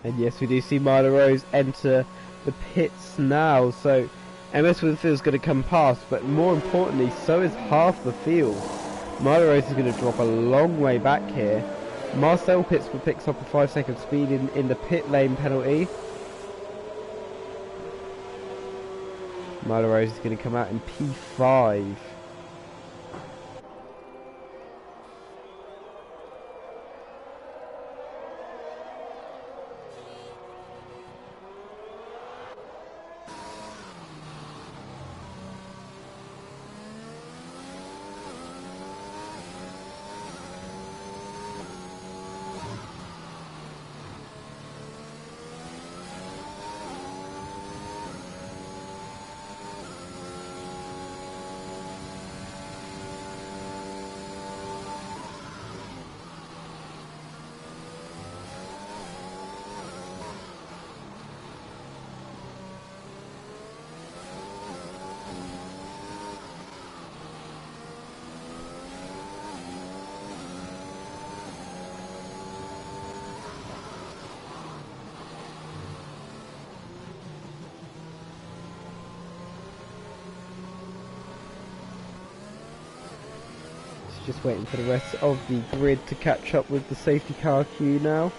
And yes, we do see Myler Rose enter the pits now, so MS Winfield is going to come past, but more importantly, so is half the field. Myler Rose is going to drop a long way back here. Marcel Pittsburgh picks up a 5-second speed in the pit lane penalty. Myler Rose is going to come out in P5. Just waiting for the rest of the grid to catch up with the safety car queue now.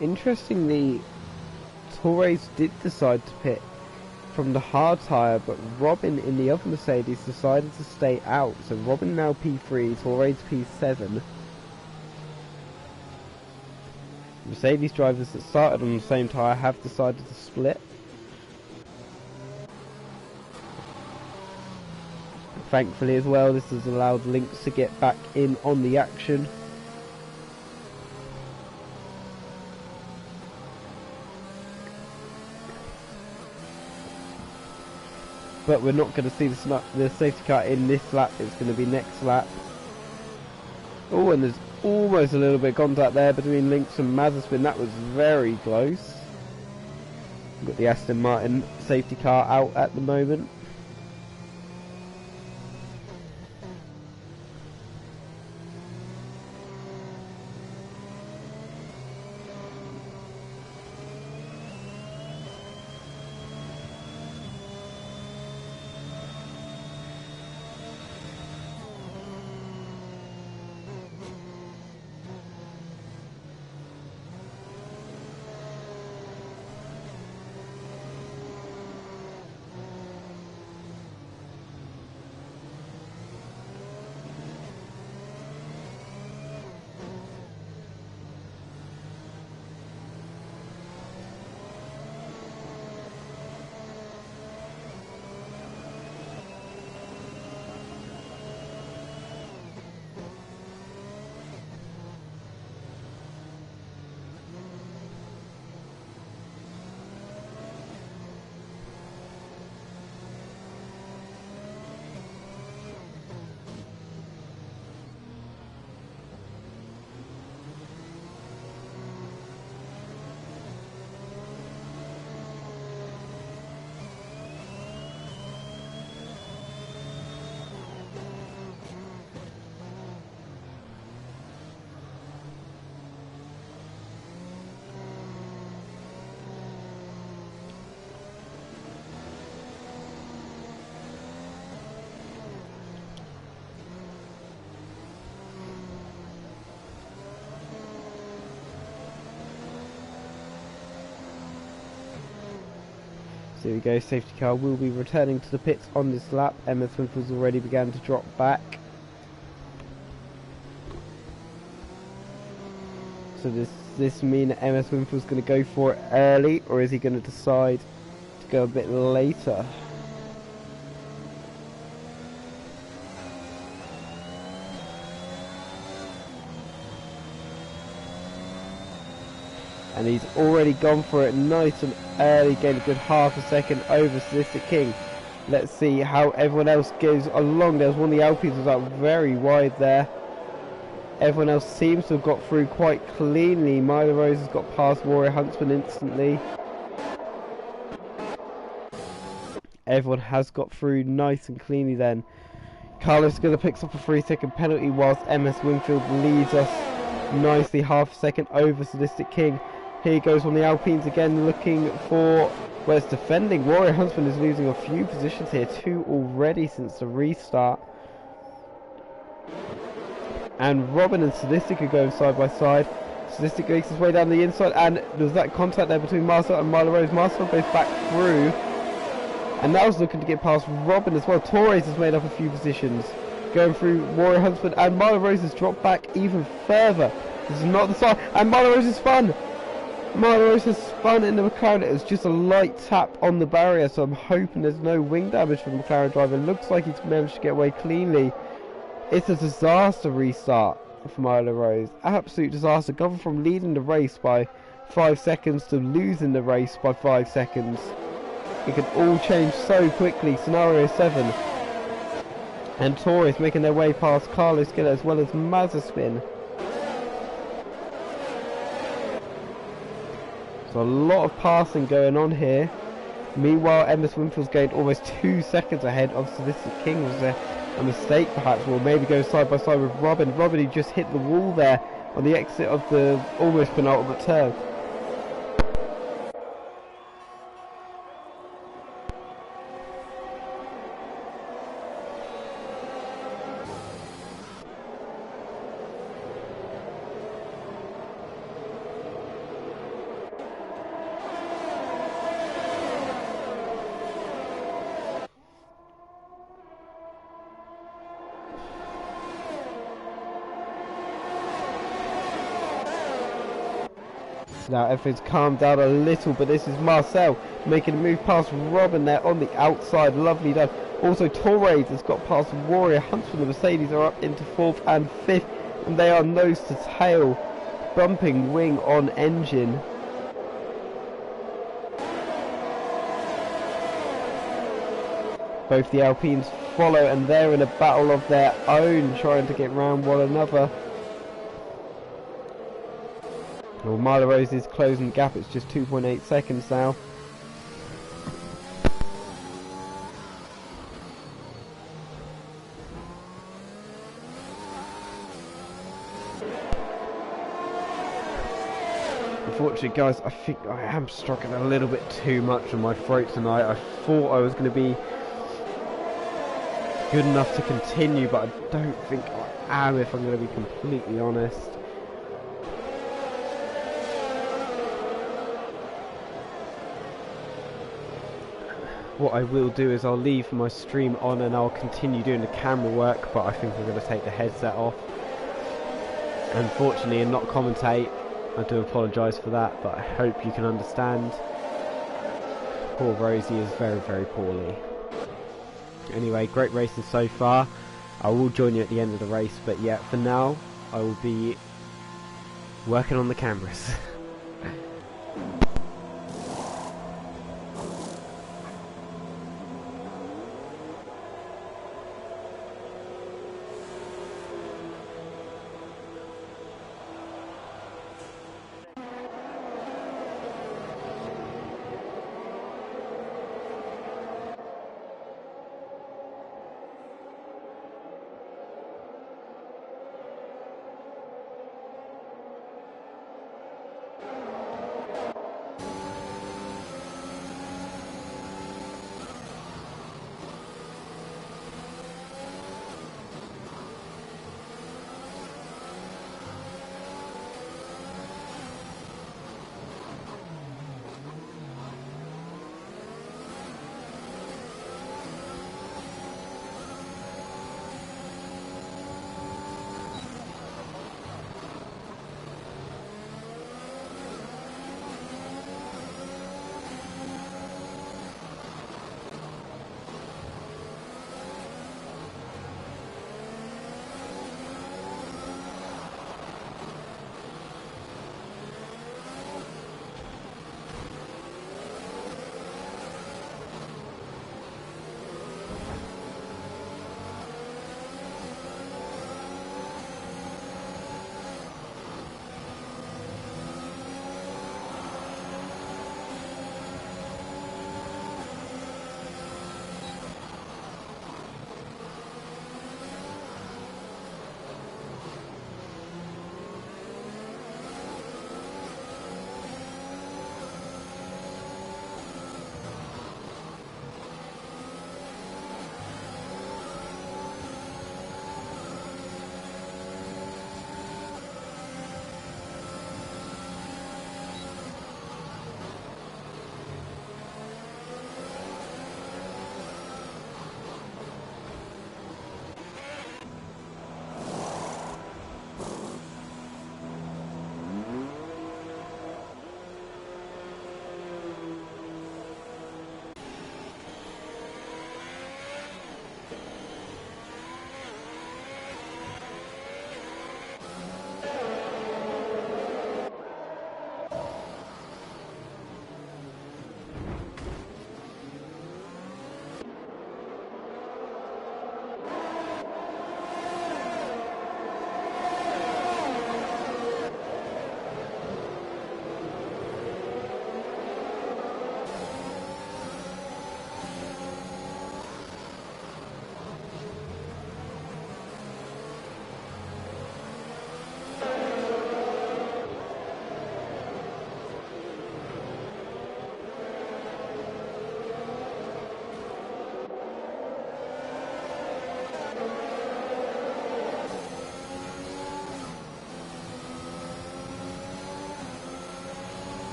Interestingly, Torres did decide to pit from the hard tyre, but Robin in the other Mercedes decided to stay out. So Robin now P3, Torres P7. Mercedes drivers that started on the same tyre have decided to split. Thankfully as well, this has allowed Lynx to get back in on the action. But we're not going to see the safety car in this lap, it's going to be next lap. Oh, and there's almost a little bit of contact there between Lynx and Mazepin. That was very close. We've got the Aston Martin safety car out at the moment. So here we go, safety car will be returning to the pits on this lap. Emma Swinfield's already began to drop back. So does this mean that Emma Swinfield's going to go for it early, or is he going to decide to go a bit later? And he's already gone for it nice and early, gained a good half a second over Sadistic King. Let's see how everyone else goes along. There's one of the Alpines was out very wide there. Everyone else seems to have got through quite cleanly. Milo Rose has got past Warrior Huntsman instantly. Everyone has got through nice and cleanly then. Carlos Giller picks up a 3-second penalty whilst MS Winfield leads us nicely half a second over Sadistic King. Here goes on the Alpines again, looking for where it's defending. Warrior Huntsman is losing a few positions here, 2 already since the restart. And Robin and Sadistic are going side by side. Sadistic makes his way down the inside, and there's that contact there between Marcel and Milo Rose. Marcel goes back through, and now he's looking to get past Robin as well. Torres has made up a few positions, going through Warrior Huntsman, and Milo Rose has dropped back even further. This is not the start, and Milo Rose is spun. Milo Rose has spun in the McLaren. It was just a light tap on the barrier, so I'm hoping there's no wing damage for the McLaren driver. Looks like he's managed to get away cleanly. It's a disaster restart for Milo Rose. Absolute disaster. Gone from leading the race by 5 seconds to losing the race by 5 seconds. It can all change so quickly. Scenario 7. And Torres making their way past Carlos Giller as well as Mazepin. So a lot of passing going on here. Meanwhile, Emma Swinfield's gained almost 2 seconds ahead of Sadistic King. Was there a mistake perhaps? We'll maybe go side by side with Robin. Robin, he just hit the wall there on the exit of the almost penultimate turn. Now everything's calmed down a little, but this is Marcel making a move past Robin there on the outside. Lovely done. Also Torres has got past Warrior Huntsman. The Mercedes are up into 4th and 5th, and they are nose to tail, bumping wing on engine. Both the Alpines follow, and they're in a battle of their own, trying to get round one another. Well, Milo Rose is closing the gap. It's just 2.8 seconds now. Unfortunately, guys, I think I am struggling a little bit too much on my throat tonight. I thought I was going to be good enough to continue, but I don't think I am, if I'm going to be completely honest. What I will do is I'll leave my stream on and I'll continue doing the camera work, but I think I'm going to take the headset off, unfortunately, and not commentate. I do apologise for that, but I hope you can understand. Poor Rosie is very, very poorly. Anyway, great racing so far. I will join you at the end of the race, but yeah, for now I will be working on the cameras.